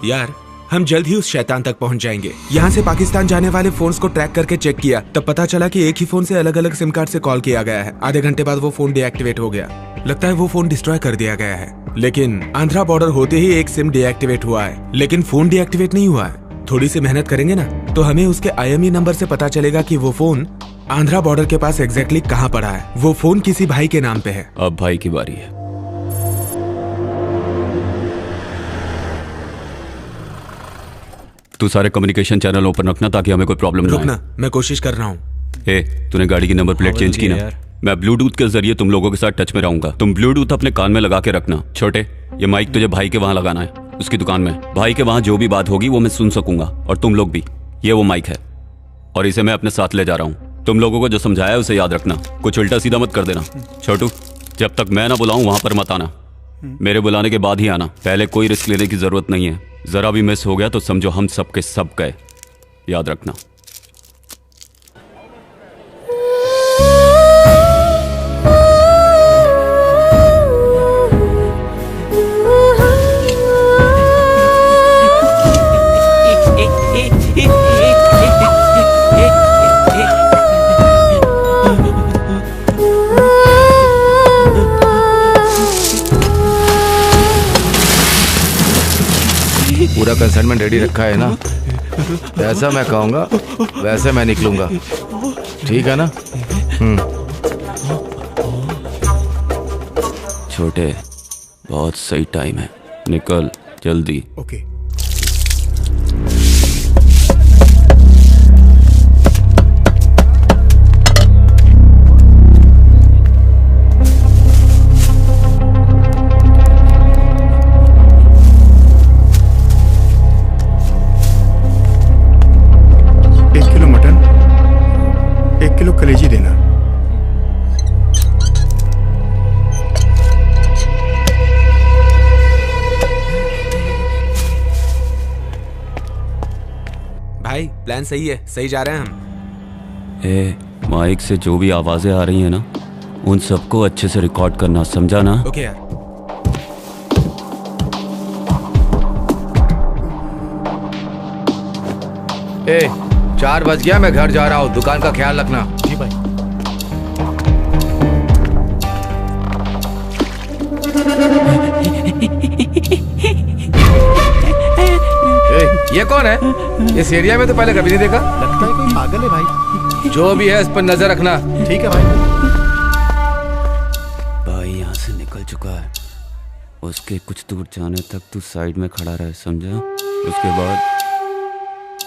यार, हम जल्द ही उस शैतान तक पहुंच जाएंगे। यहाँ से पाकिस्तान जाने वाले फोन्स को ट्रैक करके चेक किया, तब पता चला कि एक ही फोन से अलग अलग सिम कार्ड से कॉल किया गया है। आधे घंटे बाद वो फोन डीएक्टिवेट हो गया। लगता है वो फोन डिस्ट्रॉय कर दिया गया है। लेकिन आंध्रा बॉर्डर होते ही एक सिम डीएक्टिवेट हुआ है, लेकिन फोन डीएक्टिवेट नहीं हुआ है। थोड़ी सी मेहनत करेंगे ना तो हमें उसके IME नंबर से पता चलेगा कि वो फोन आंध्रा बॉर्डर के पास एग्जैक्टली कहाँ पड़ा है। वो फोन किसी भाई के नाम पे है। अब भाई की बारी है। तू सारे कम्युनिकेशन चैनल ओपन रखना ताकि हमें कोई प्रॉब्लम ना रुकना, मैं कोशिश कर रहा हूँ। तूने गाड़ी की नंबर प्लेट चेंज की ना? मैं ब्लूटूथ के जरिए तुम लोगों के साथ टच में रहूंगा। तुम ब्लूटूथ अपने कान में लगा के रखना। छोटे, ये माइक तुझे भाई के वहां लगाना है, उसकी दुकान में। भाई के वहां जो भी बात होगी वो मैं सुन सकूंगा, और तुम लोग भी। ये वो माइक है और इसे मैं अपने साथ ले जा रहा हूँ। तुम लोगों को जो समझाया है उसे याद रखना, कुछ उल्टा सीधा मत कर देना। छोटू, जब तक मैं ना बुलाऊं वहां पर मत आना, मेरे बुलाने के बाद ही आना। पहले कोई रिस्क लेने की जरूरत नहीं है। जरा भी मिस हो गया तो समझो हम सब के सब गए, याद रखना। पूरा कंसाइनमेंट रेडी रखा है ना? जैसा मैं कहूँगा वैसे मैं निकलूंगा, ठीक है ना? छोटे, बहुत सही टाइम है, निकल जल्दी। ओके। कलेजी देना। भाई प्लान सही है, सही जा रहे हैं हम। माइक से जो भी आवाजें आ रही हैं ना, उन सबको अच्छे से रिकॉर्ड करना, समझा ना? ओके यार। ए, 4 बज गया, मैं घर जा रहा हूँ। दुकान का ख्याल रखना। जी भाई। ये कौन है? इस एरिया में तो पहले कभी नहीं देखा। लगता है कोई पागल है भाई। जो भी है इस पर नजर रखना। ठीक है भाई। भाई यहाँ से निकल चुका है, उसके कुछ दूर जाने तक तू साइड में खड़ा रहे, समझा? उसके बाद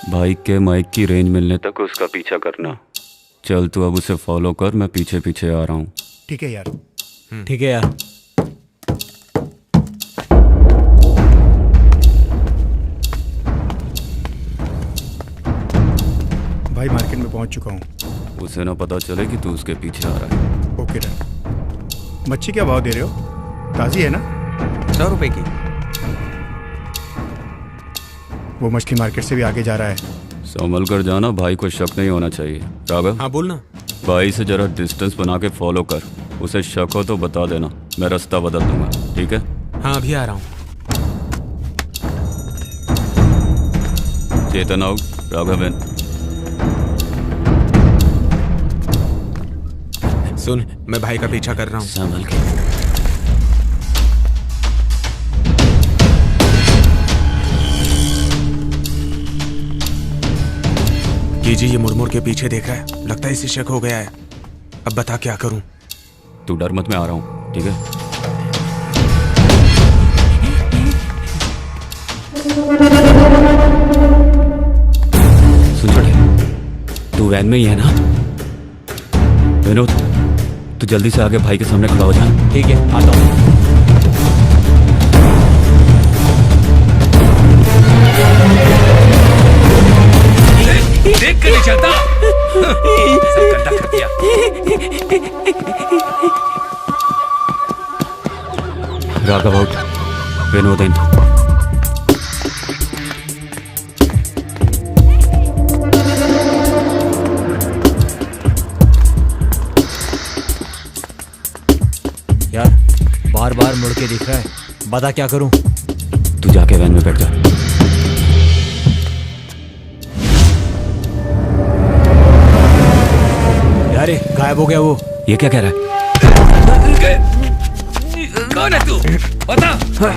बाइक के माइक की रेंज मिलने तक उसका पीछा करना। चल तू अब उसे फॉलो कर, मैं पीछे पीछे आ रहा हूँ। ठीक है यार। ठीक है यार। भाई मार्केट में पहुंच चुका हूँ। उसे ना पता चले कि तू उसके पीछे आ रहा है। Okay done. मच्छी क्या भाव दे रहे हो? ताज़ी है ना? 100 रुपए की। वो मछली मार्केट से भी आगे जा रहा है। संभल कर जाना, भाई को शक नहीं होना चाहिए। राघव, हाँ बोलना। भाई से जरा डिस्टेंस बना के फॉलो कर, उसे शक हो तो बता देना, मैं रास्ता बदल दूंगा, ठीक है? हाँ अभी आ रहा हूँ। चेतन आउट, राघवन। सुन, मैं भाई का पीछा कर रहा हूँ। संभल के। कीजी ये मुड़ के पीछे देख रहा है, लगता है इसे शक हो गया है। अब बता क्या करूं? तू डर मत, मैं आ रहा हूं, ठीक है? सुन छोटे, तू वैन में ही है ना? विनोद, तू जल्दी से आके भाई के सामने खड़ा हो जा। ठीक है, आता हूँ। देख कर नहीं चलता। सब गंदा कर दिया। राघव आउट, विनोद इन। यार बार बार मुड़ के दिख रहा है, बता क्या करूं? तू जाके वैन में बैठ जा। यार गायब हो गया वो। ये क्या कह रहा है? कौन है तू? बता,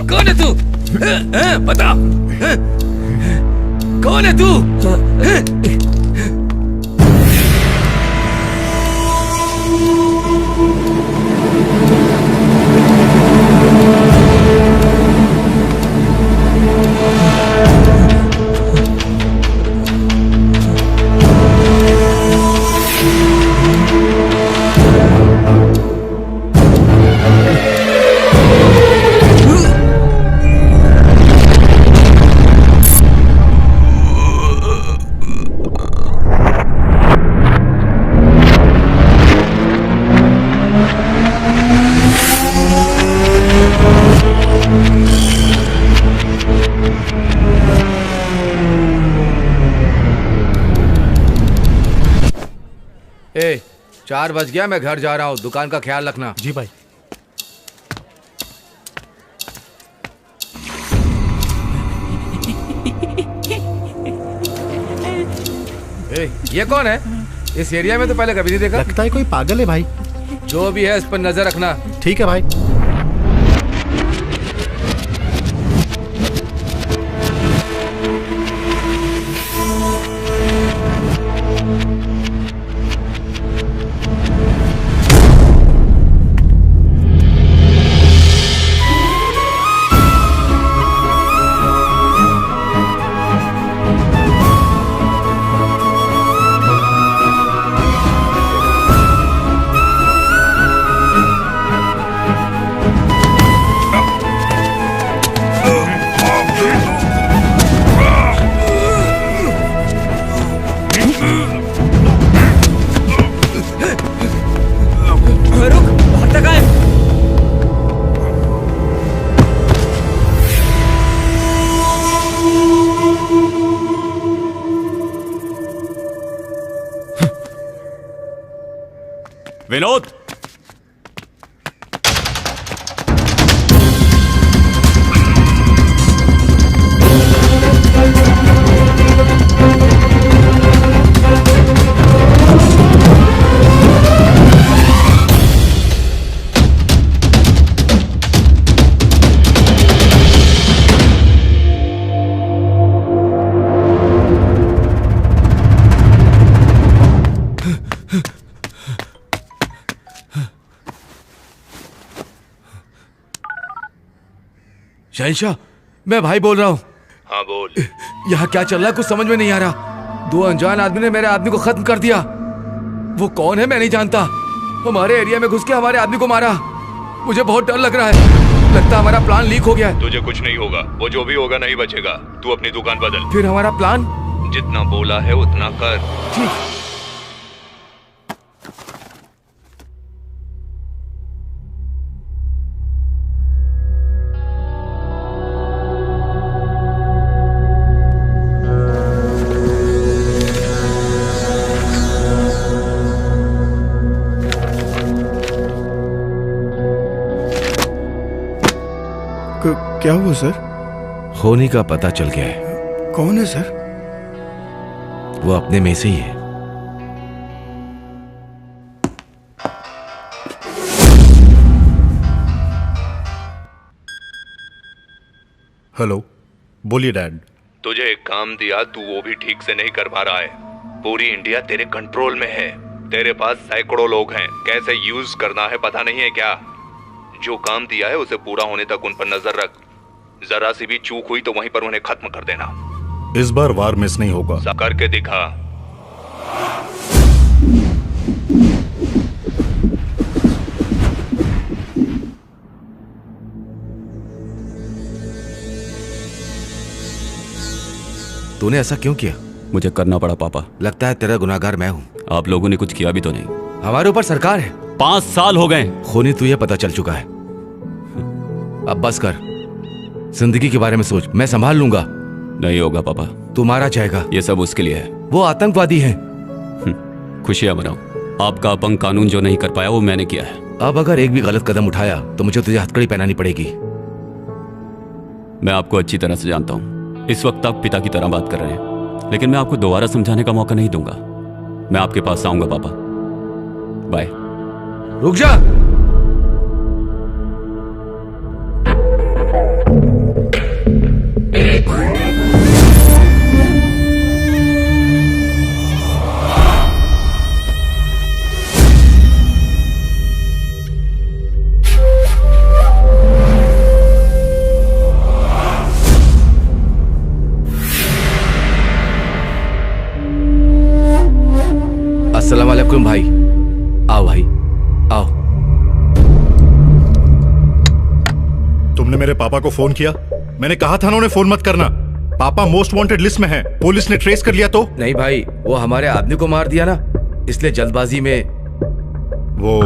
कौन है तू? बता, कौन है तू? ए, 4 बज गया, मैं घर जा रहा हूँ। दुकान का ख्याल रखना। जी भाई। ए, ये कौन है? इस एरिया में तो पहले कभी नहीं देखा। लगता है कोई पागल है भाई। जो भी है इस पर नजर रखना। ठीक है भाई। विनोद, शहंशाह, मैं भाई बोल रहा हूँ। हाँ बोल। यहाँ क्या चल रहा है कुछ समझ में नहीं आ रहा। 2 अनजान आदमी ने मेरे आदमी को खत्म कर दिया। वो कौन है मैं नहीं जानता। हमारे एरिया में घुस के हमारे आदमी को मारा। मुझे बहुत डर लग रहा है। लगता है हमारा प्लान लीक हो गया है। तुझे कुछ नहीं होगा, वो जो भी होगा नहीं बचेगा। तू अपनी दुकान बदल। फिर हमारा प्लान? जितना बोला है उतना कर। ठीक। क्या हुआ सर? खोनी का पता चल गया है। कौन है सर? वो अपने में से ही है। हेलो, बोलिए डैड। तुझे एक काम दिया, तू वो भी ठीक से नहीं कर पा रहा है। पूरी इंडिया तेरे कंट्रोल में है। तेरे पास सैकड़ों लोग हैं, कैसे यूज करना है पता नहीं है क्या? जो काम दिया है उसे पूरा होने तक उन पर नजर रख। जरा सी भी चूक हुई तो वहीं पर उन्हें खत्म कर देना। इस बार वार मिस नहीं होगा। करके दिखा। तूने ऐसा क्यों किया? मुझे करना पड़ा पापा। लगता है तेरा गुनाहगार मैं हूँ। आप लोगों ने कुछ किया भी तो नहीं। हमारे ऊपर सरकार है। 5 साल हो गए। खूनी तुझे पता चल चुका है। अब बस कर, जिंदगी के बारे में सोच। मैं संभाल लूंगा। नहीं होगा पापा। तू मारा जाएगा। ये सब उसके लिए है। वो आतंकवादी है। खुशियां मनाओ। आपका अपंग कानून जो नहीं कर पाया वो मैंने किया है। अब अगर एक भी गलत कदम उठाया तो मुझे तुझे हथकड़ी पहनानी पड़ेगी। मैं आपको अच्छी तरह से जानता हूँ। इस वक्त आप पिता की तरह बात कर रहे हैं, लेकिन मैं आपको दोबारा समझाने का मौका नहीं दूंगा। मैं आपके पास आऊंगा पापा। बाय। रुक जा। तकुम भाई, आओ भाई, आओ। तुमने मेरे पापा को फोन किया? मैंने कहा था ना उन्हें फोन मत करना। पापा मोस्ट वांटेड लिस्ट में हैं। पुलिस ने ट्रेस कर लिया तो? नहीं भाई, वो हमारे आदमी को मार दिया ना, इसलिए जल्दबाजी में। वो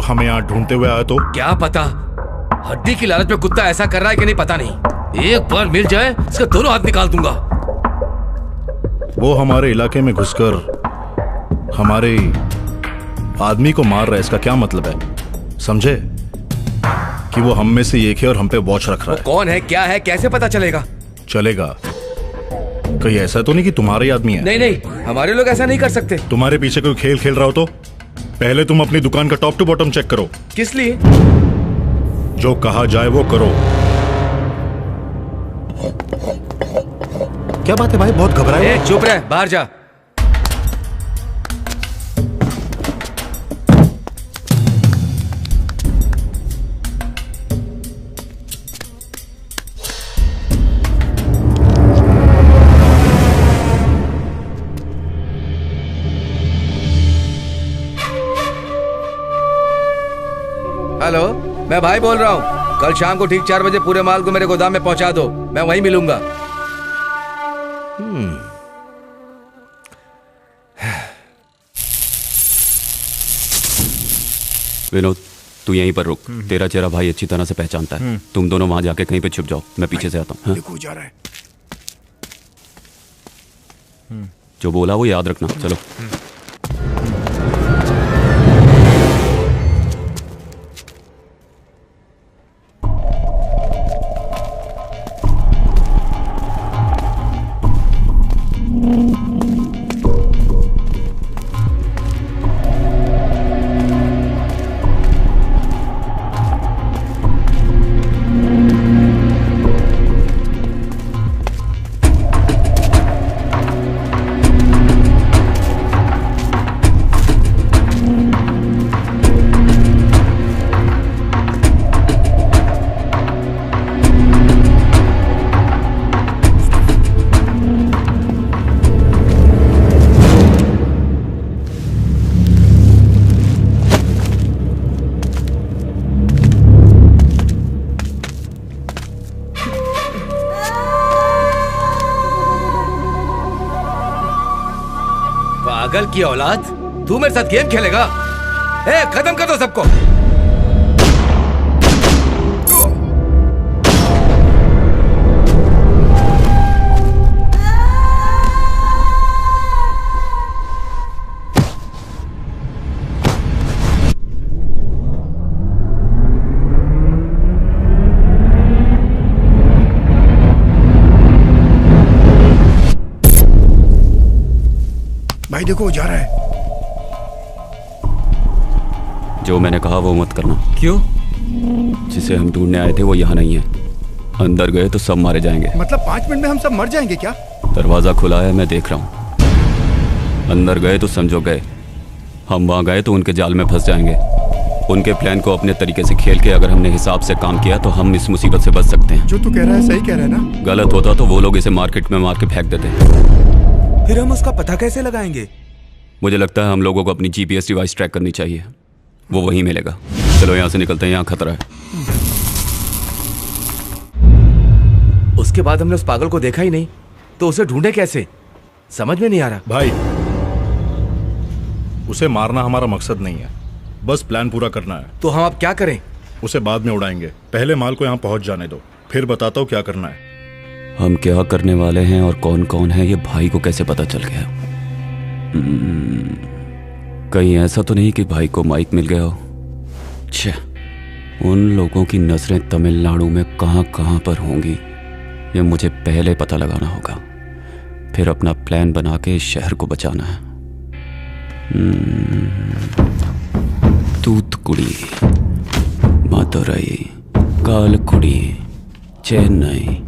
हमें यहाँ ढूंढते हुए आया तो? क्या पता, हड्डी की लालच में कुत्ता ऐसा कर रहा है कि नहीं पता नहीं। एक बार मिल जाए इसका दोनों हाथ निकाल दूंगा। वो हमारे इलाके में घुसकर हमारे आदमी को मार रहा है, इसका क्या मतलब है? समझे कि वो हम में से एक है और हम पे वॉच रख रहा है। कौन है, क्या है, कैसे पता चलेगा? चलेगा। कहीं ऐसा तो नहीं कि तुम्हारे ही आदमी है? नहीं नहीं, हमारे लोग ऐसा नहीं कर सकते। तुम्हारे पीछे कोई खेल खेल रहा हो तो पहले तुम अपनी दुकान का टॉप टू बॉटम चेक करो। किस लिए? जो कहा जाए वो करो। क्या बात है भाई, बहुत घबराए? चुप रह, बाहर जा। हेलो, मैं भाई बोल रहा हूँ। कल शाम को ठीक 4 बजे पूरे माल को मेरे गोदाम में पहुंचा दो, मैं वहीं मिलूंगा। विनोद, तू यहीं पर रुक। तेरा चेहरा भाई अच्छी तरह से पहचानता है। तुम दोनों वहां जाके कहीं पे छुप जाओ, मैं पीछे से आता हूँ। देखो जा रहा है। जो बोला वो याद रखना। चलो। पागल की औलाद, तू मेरे साथ गेम खेलेगा? ए, खत्म कर दो सबको। भाई देखो वो जा रहा है। जो मैंने कहा वो मत करना। क्यों? जिसे हम ढूंढने आए थे वो यहाँ नहीं है। अंदर गए तो सब मारे जाएंगे। मतलब 5 मिनट में हम सब मर जाएंगे क्या? दरवाजा खुला है, मैं देख रहा हूँ। अंदर गए तो समझो गए। हम वहाँ गए तो उनके जाल में फंस जाएंगे। उनके प्लान को अपने तरीके से खेल के अगर हमने हिसाब से काम किया तो हम इस मुसीबत से बच सकते हैं। जो तू कह रहा है सही कह रहा है ना? गलत होता तो वो लोग इसे मार्केट में मार के फेंक देते। फिर हम उसका पता कैसे लगाएंगे? मुझे लगता है हम लोगों को अपनी जीपीएस डिवाइस ट्रैक करनी चाहिए, वो वहीं मिलेगा। चलो यहाँ से निकलते हैं, यहाँ खतरा है। उसके बाद हमने उस पागल को देखा ही नहीं, तो उसे ढूंढे कैसे, समझ में नहीं आ रहा। भाई, उसे मारना हमारा मकसद नहीं है, बस प्लान पूरा करना है। तो हम अब क्या करें? उसे बाद में उड़ाएंगे, पहले माल को यहाँ पहुंच जाने दो, फिर बताता हूँ क्या करना है। हम क्या करने वाले हैं और कौन कौन है ये भाई को कैसे पता चल गया? कहीं ऐसा तो नहीं कि भाई को माइक मिल गया हो? छे, उन लोगों की नजरें तमिलनाडु में कहां कहां पर होंगी ये मुझे पहले पता लगाना होगा, फिर अपना प्लान बना के इस शहर को बचाना है। तूतुकुड़ी, मदुरई, कालकुड़ी, चेन्नई,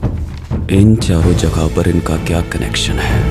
इन चारों जगह पर इनका क्या कनेक्शन है?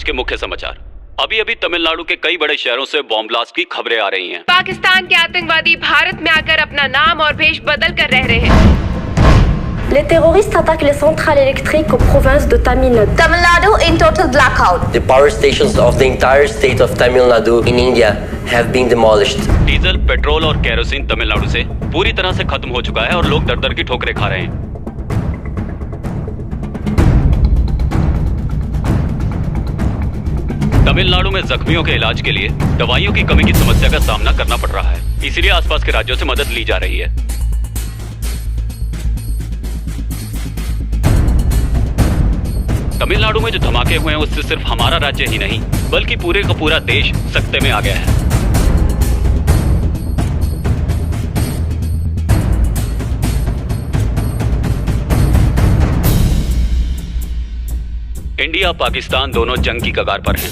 आज के मुख्य समाचार। अभी अभी तमिलनाडु के कई बड़े शहरों से बॉम्ब ब्लास्ट की खबरें आ रही हैं। पाकिस्तान के आतंकवादी भारत में आकर अपना नाम और भेष बदल कर रह रहे हैं। Les terroristes attaquent les centrales électriques aux provinces de Tamil Nadu. Tamil Nadu in total blackout. The power stations of the entire state of Tamil Nadu in India have been demolished. Diesel, petrol और kerosene Tamil Nadu से पूरी तरह से खत्म हो चुका है और लोग दर-दर की ठोकरें खा रहे हैं। तमिलनाडु में जख्मियों के इलाज के लिए दवाइयों की कमी की समस्या का सामना करना पड़ रहा है, इसीलिए आसपास के राज्यों से मदद ली जा रही है। तमिलनाडु में जो धमाके हुए हैं उससे सिर्फ हमारा राज्य ही नहीं बल्कि पूरे का पूरा देश सकते में आ गया है। इंडिया पाकिस्तान दोनों जंग की कगार पर हैं।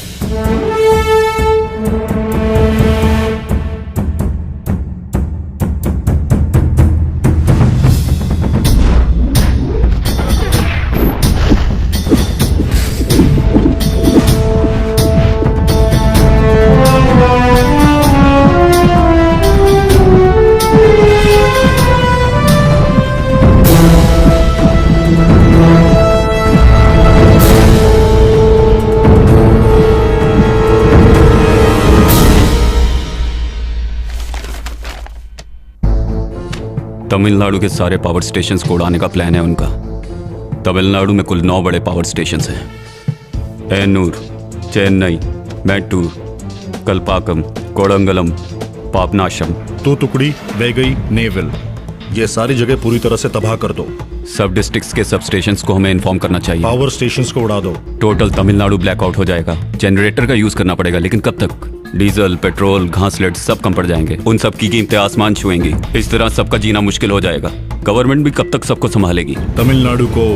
तमिलनाडु के सारे पावर स्टेशंस को उड़ाने का प्लान है उनका। तमिलनाडु में कुल 9 बड़े पावर स्टेशंस हैं। एन्नूर, चेन्नई, मैट्टूर, कल्पाकम, कोडंगलम, पापनाशम, तूतुकुड़ी, वेगई, नेवल, ये सारी जगह पूरी तरह से तबाह कर दो। सब डिस्ट्रिक्ट्स के सब स्टेशंस को हमें इन्फॉर्म करना चाहिए। पावर स्टेशंस को उड़ा दो। टोटल तमिलनाडु ब्लैकआउट हो जाएगा। जनरेटर का यूज करना पड़ेगा, लेकिन कब तक? डीजल, पेट्रोल, घासलेट सब कम पड़ जाएंगे। उन सब की कीमतें आसमान छुएंगी। इस तरह सबका जीना मुश्किल हो जाएगा। गवर्नमेंट भी कब तक सबको संभालेगी? तमिलनाडु को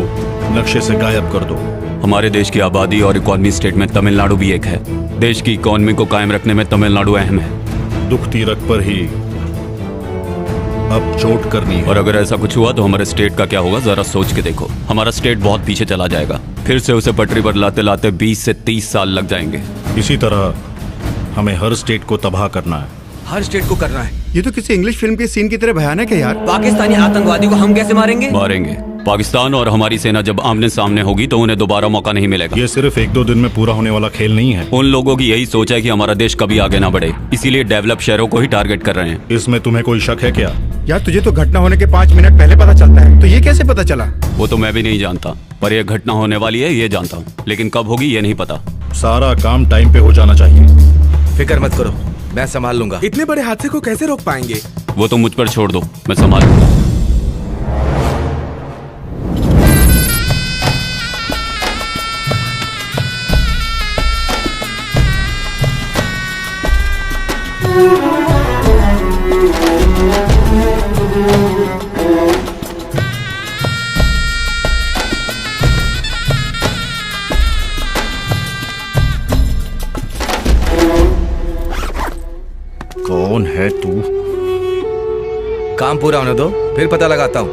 नक्शे से गायब कर दो। हमारे देश की आबादी और इकोनॉमी स्टेट में तमिलनाडु भी एक है। देश की इकोनॉमी को कायम रखने में तमिलनाडु अहम है। दुखती रख पर ही अब चोट करनी है। और अगर ऐसा कुछ हुआ तो हमारे स्टेट का क्या होगा, जरा सोच के देखो। हमारा स्टेट बहुत पीछे चला जाएगा। फिर से उसे पटरी पर लाते लाते 20 से 30 साल लग जाएंगे। इसी तरह हमें हर स्टेट को तबाह करना है। हर स्टेट को करना है। ये तो किसी इंग्लिश फिल्म के सीन की तरह भयानक है यार। पाकिस्तानी आतंकवादी को हम कैसे मारेंगे? मारेंगे। पाकिस्तान और हमारी सेना जब आमने सामने होगी तो उन्हें दोबारा मौका नहीं मिलेगा। ये सिर्फ 1-2 दिन में पूरा होने वाला खेल नहीं है। उन लोगों की यही सोच है कि हमारा देश कभी आगे ना बढ़े, इसीलिए डेवलप शहरों को ही टारगेट कर रहे हैं। इसमें तुम्हें कोई शक है क्या? यार तुझे तो घटना होने के 5 मिनट पहले पता चलता है, तो ये कैसे पता चला? वो तो मैं भी नहीं जानता, पर यह घटना होने वाली है ये जानता हूँ, लेकिन कब होगी ये नहीं पता। सारा काम टाइम पे हो जाना चाहिए। फिक्र मत करो, मैं संभाल लूंगा। इतने बड़े हादसे को कैसे रोक पाएंगे? वो तो मुझ पर छोड़ दो, मैं संभाल लूंगा। कौन है तू? काम पूरा होने दो, फिर पता लगाता हूं।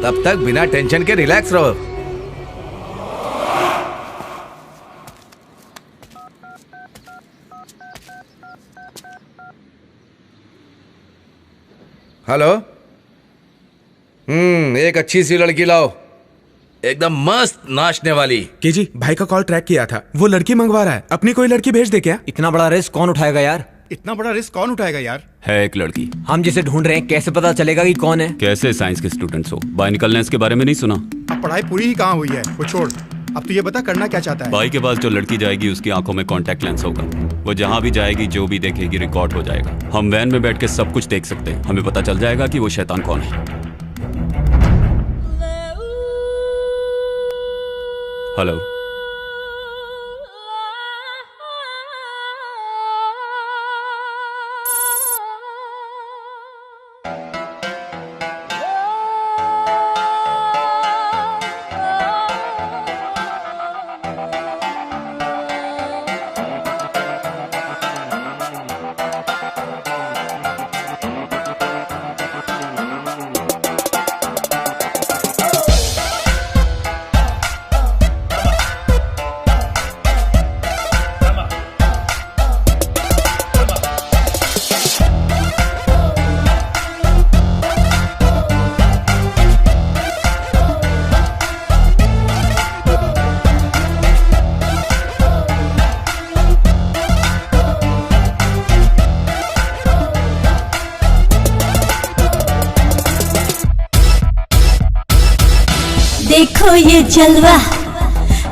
तब तक बिना टेंशन के रिलैक्स रहो। हेलो। एक अच्छी सी लड़की लाओ, एकदम मस्त नाचने वाली। जी भाई का कॉल ट्रैक किया था, वो लड़की मंगवा रहा है। अपनी कोई लड़की भेज दे क्या? इतना बड़ा रिस्क कौन उठाएगा यार? इतना बड़ा रिस्क कौन उठाएगा यार? है एक लड़की। हम जिसे ढूंढ रहे हैं कैसे पता चलेगा कि कौन है? कैसे साइंस के स्टूडेंट्स हो, बायोनिकल लेंस के बारे में नहीं सुना? अब पढ़ाई पूरी ही कहाँ हुई है, वो छोड़। अब तू ये बता करना क्या चाहता है? भाई के पास जो लड़की जाएगी उसकी आंखों में कांटेक्ट लेंस होगा। वो जहाँ भी जाएगी जो भी देखेगी रिकॉर्ड हो जाएगा। हम वैन में बैठ के सब कुछ देख सकते हैं। हमें पता चल जाएगा कि वो शैतान कौन है। हेलो। ये जलवा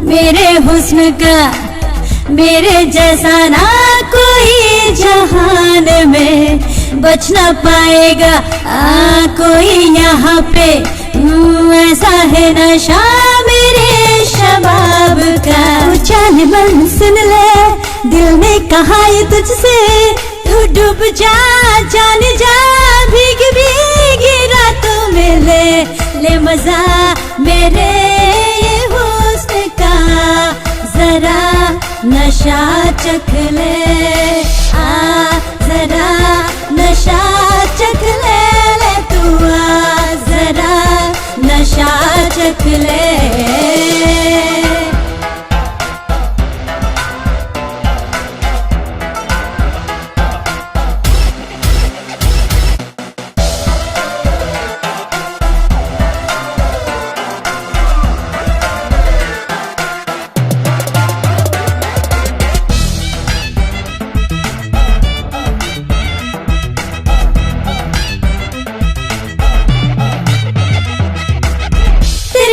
मेरे हुस्न का, मेरे जैसा ना कोई जहान में बच ना पाएगा कोई यहाँ पे। ऐसा है नशा मेरे शबाब का। तू जाने मन सुन ले, दिल ने कहा ये तुझसे, तू डूब जा जान जा भीग भीगी रातों में ले मजा मेरे ये हुस्न का। जरा नशा चख ले, जरा नशा चख ले तू, जरा नशा चख ले।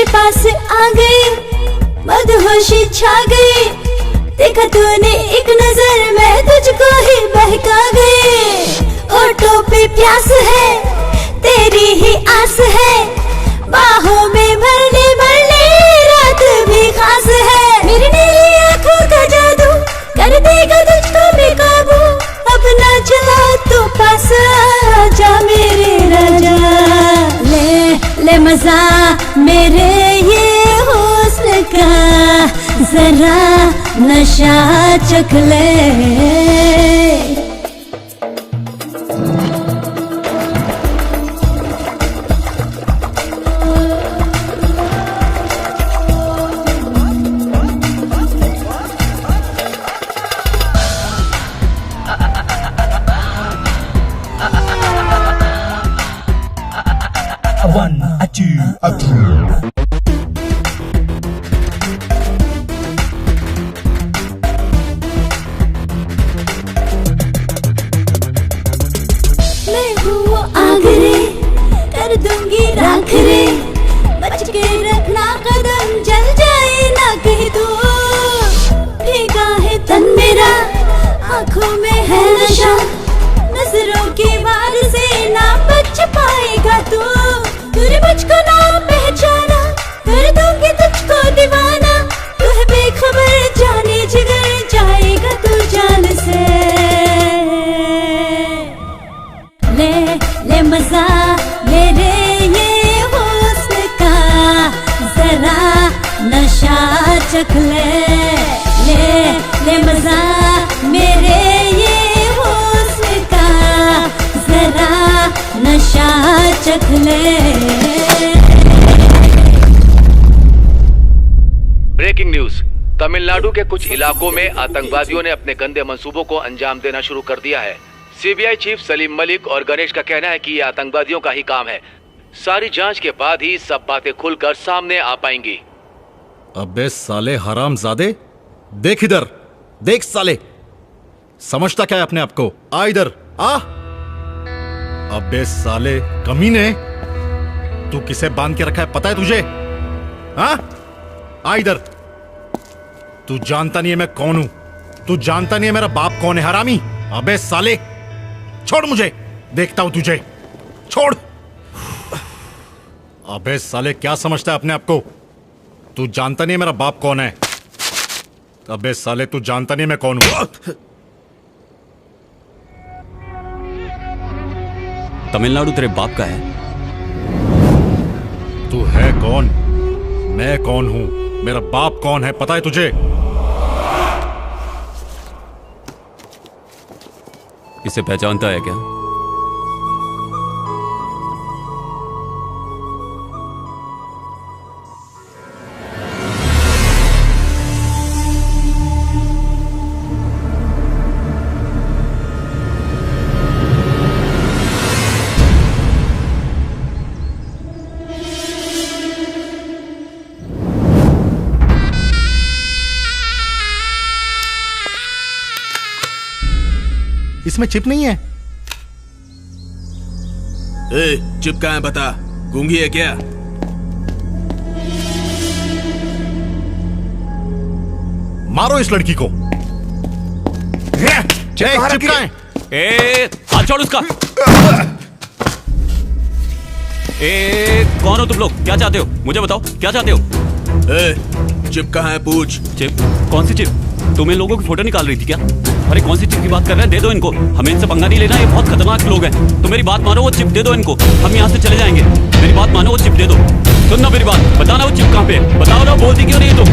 पास आ गई, मदहोशी छा गई, देखा तूने एक नजर में तुझको ही बहका गई। होठों पे प्यास है, तेरी ही आस है, बाहों में भरने भरने रात भी खास है। मेरी नीली आंखों का जादू कर देगा तुझको बेकाबू, अपना चला तो पास जा मेरे राजा। ले मजा मेरे ये हुस्न का, जरा नशा चख ले। मैं हूँ आग रे, कर दूंगी राख रे, बच के रखना कदम जल जाए ना कहीं तू। भीगा है तन मेरा, आँखों में है नशा, नजरों के वार से ना बच पाएगा तू। तूने मुझको ना पहचाना, कर दूंगी तुझको दीवाना, तू है बेखबर जाने जिगर जाएगा तू जान से। ले मजा मेरे ये हुस्न का, जरा नशा चख ले मजा मेरे ये हुस्न का, जरा नशा चख ले। ब्रेकिंग न्यूज, तमिलनाडु के कुछ इलाकों में आतंकवादियों ने अपने गंदे मंसूबों को अंजाम देना शुरू कर दिया है। सीबीआई चीफ सलीम मलिक और गणेश का कहना है कि ये आतंकवादियों का ही काम है। सारी जांच के बाद ही सब बातें खुलकर सामने आ पाएंगी। अबे साले हरामजादे, देख इधर, देख साले, समझता क्या है अपने आप को? आ इधर आ। अबे साले कमीने, तू किसे बांध के रखा है पता है तुझे? हाँ, आ इधर। तू जानता नहीं है मैं कौन हूं, तू जानता नहीं है मेरा बाप कौन है हरामी। अबे साले छोड़ मुझे, देखता हूं तुझे, छोड़। अबे साले क्या समझता है अपने आप को? तू जानता नहीं है मेरा बाप कौन है। अबे साले तू जानता नहीं मैं कौन हूं। तमिलनाडु तेरे बाप का है? तू है कौन? मैं कौन हूं? मेरा बाप कौन है पता है तुझे? इसे पहचानता है क्या? इसमें चिप नहीं है। चिप कहाँ है बता? गूंगी है क्या? मारो इस लड़की को। चिपकाएं। ए, हाथ छोड़ उसका। कौन हो तुम लोग? क्या चाहते हो? मुझे बताओ, क्या चाहते हो? चिप कहाँ है? पूछ। चिप? कौन सी चिप? तुम इन लोगों की फोटो निकाल रही थी क्या? अरे कौन सी चिप की बात कर रहे हैं? दे दो इनको, हमें इनसे पंगा नहीं लेना, ये बहुत खतरनाक लोग हैं। तो मेरी बात मानो, वो चिप दे दो इनको, हम यहाँ से चले जाएंगे। मेरी बात मानो, वो चिप दे दो। सुनना मेरी बात, बताना वो चिप कहाँ पे है, बताओ ना, बोलती क्यों नहीं तुम?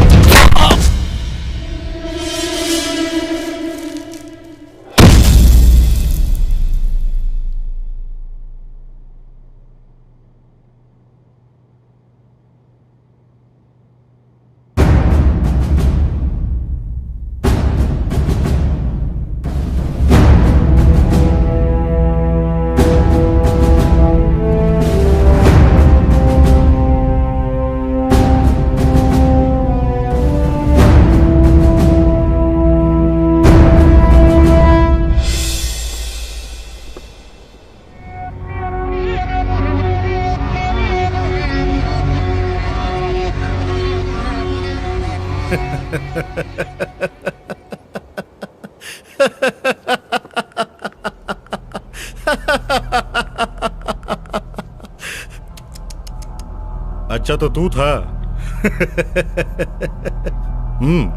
अच्छा तो तू था।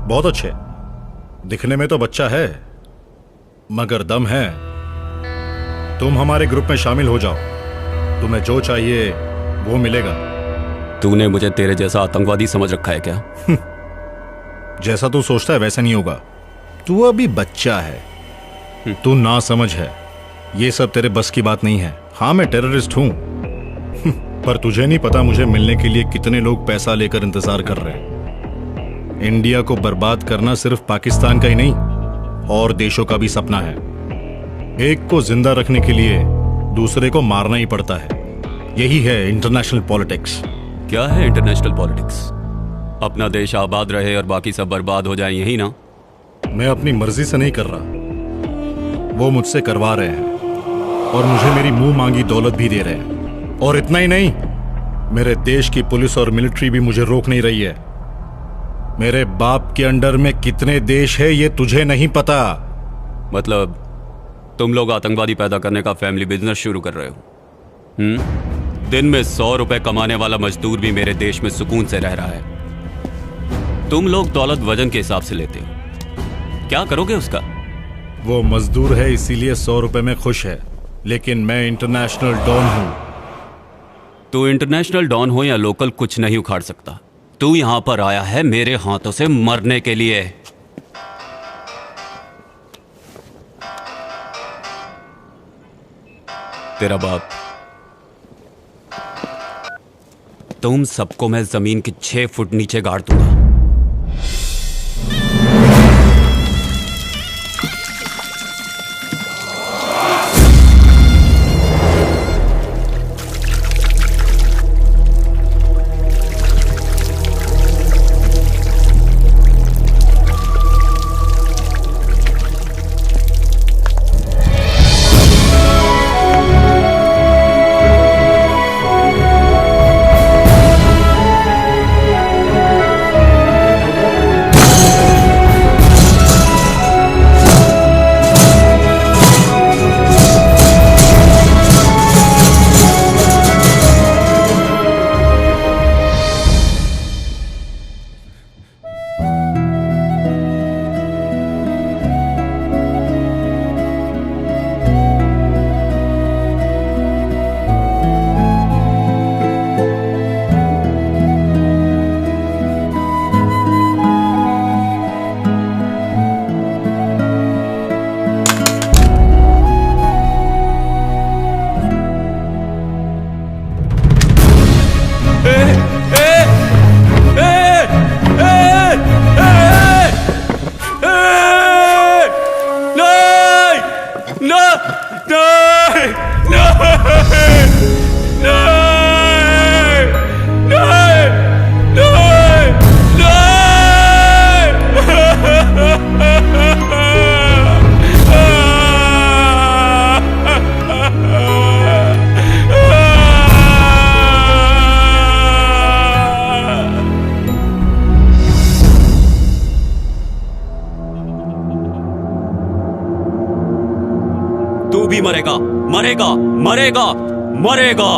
बहुत अच्छे। दिखने में तो बच्चा है मगर दम है। तुम हमारे ग्रुप में शामिल हो जाओ, तुम्हें जो चाहिए वो मिलेगा। तूने मुझे तेरे जैसा आतंकवादी समझ रखा है क्या? जैसा तू सोचता है वैसा नहीं होगा। तू अभी बच्चा है, तू ना समझ है, ये सब तेरे बस की बात नहीं है। हाँ मैं टेररिस्ट हूं, पर तुझे नहीं पता मुझे मिलने के लिए कितने लोग पैसा लेकर इंतजार कर रहे हैं। इंडिया को बर्बाद करना सिर्फ पाकिस्तान का ही नहीं और देशों का भी सपना है। एक को जिंदा रखने के लिए दूसरे को मारना ही पड़ता है। यही है इंटरनेशनल पॉलिटिक्स। क्या है इंटरनेशनल पॉलिटिक्स? अपना देश आबाद रहे और बाकी सब बर्बाद हो जाए, यही ना? मैं अपनी मर्जी से नहीं कर रहा, वो मुझसे करवा रहे हैं और मुझे मेरी मुंह मांगी दौलत भी दे रहे हैं। और इतना ही नहीं, मेरे देश की पुलिस और मिलिट्री भी मुझे रोक नहीं रही है। मेरे बाप के अंडर में कितने देश है ये तुझे नहीं पता। मतलब तुम लोग आतंकवादी पैदा करने का फैमिली बिजनेस शुरू कर रहे हो? दिन में 100 रुपए कमाने वाला मजदूर भी मेरे देश में सुकून से रह रहा है। तुम लोग दौलत वजन के हिसाब से लेते हो, क्या करोगे उसका? वो मजदूर है इसीलिए 100 रुपए में खुश है, लेकिन मैं इंटरनेशनल डॉन हूं। तू इंटरनेशनल डॉन हो या लोकल, कुछ नहीं उखाड़ सकता। तू यहां पर आया है मेरे हाथों से मरने के लिए। तेरा बाप, तुम सबको मैं जमीन के 6 फुट नीचे गाड़ दूंगा। तू भी मरेगा, मरेगा, मरेगा, मरेगा।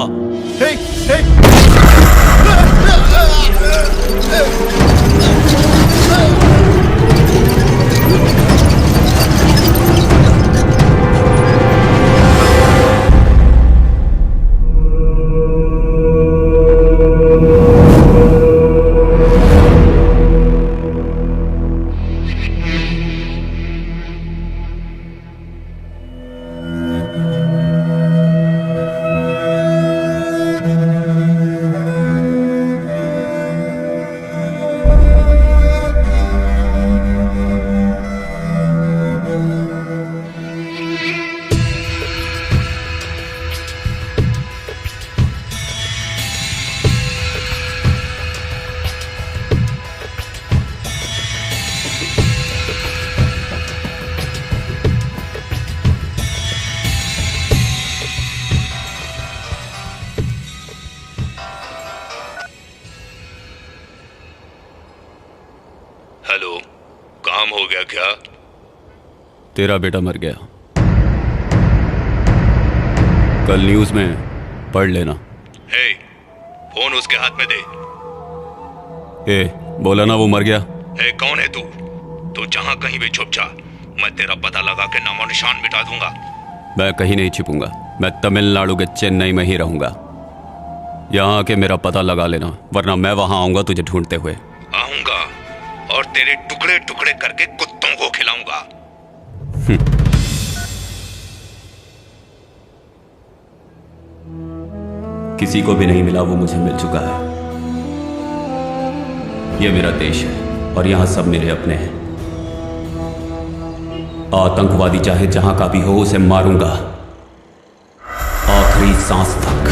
हेलो, काम हो गया क्या? तेरा बेटा मर गया। कल न्यूज में पढ़ लेना। हे, फोन उसके हाथ में दे। ए, बोला ना वो मर गया। हे, कौन है तू? तू जहां कहीं भी छुप जा, मैं तेरा पता लगा के नामो निशान मिटा दूंगा। मैं कहीं नहीं छिपूंगा। मैं तमिलनाडु के चेन्नई में ही रहूंगा। यहाँ आके मेरा पता लगा लेना, वरना मैं वहां आऊंगा तुझे ढूंढते हुए। आऊंगा और तेरे टुकड़े टुकड़े करके कुत्तों को खिलाऊंगा। किसी को भी नहीं मिला वो मुझे मिल चुका है। ये मेरा देश है और यहां सब मेरे अपने हैं। आतंकवादी चाहे जहां का भी हो उसे मारूंगा, आखिरी सांस तक।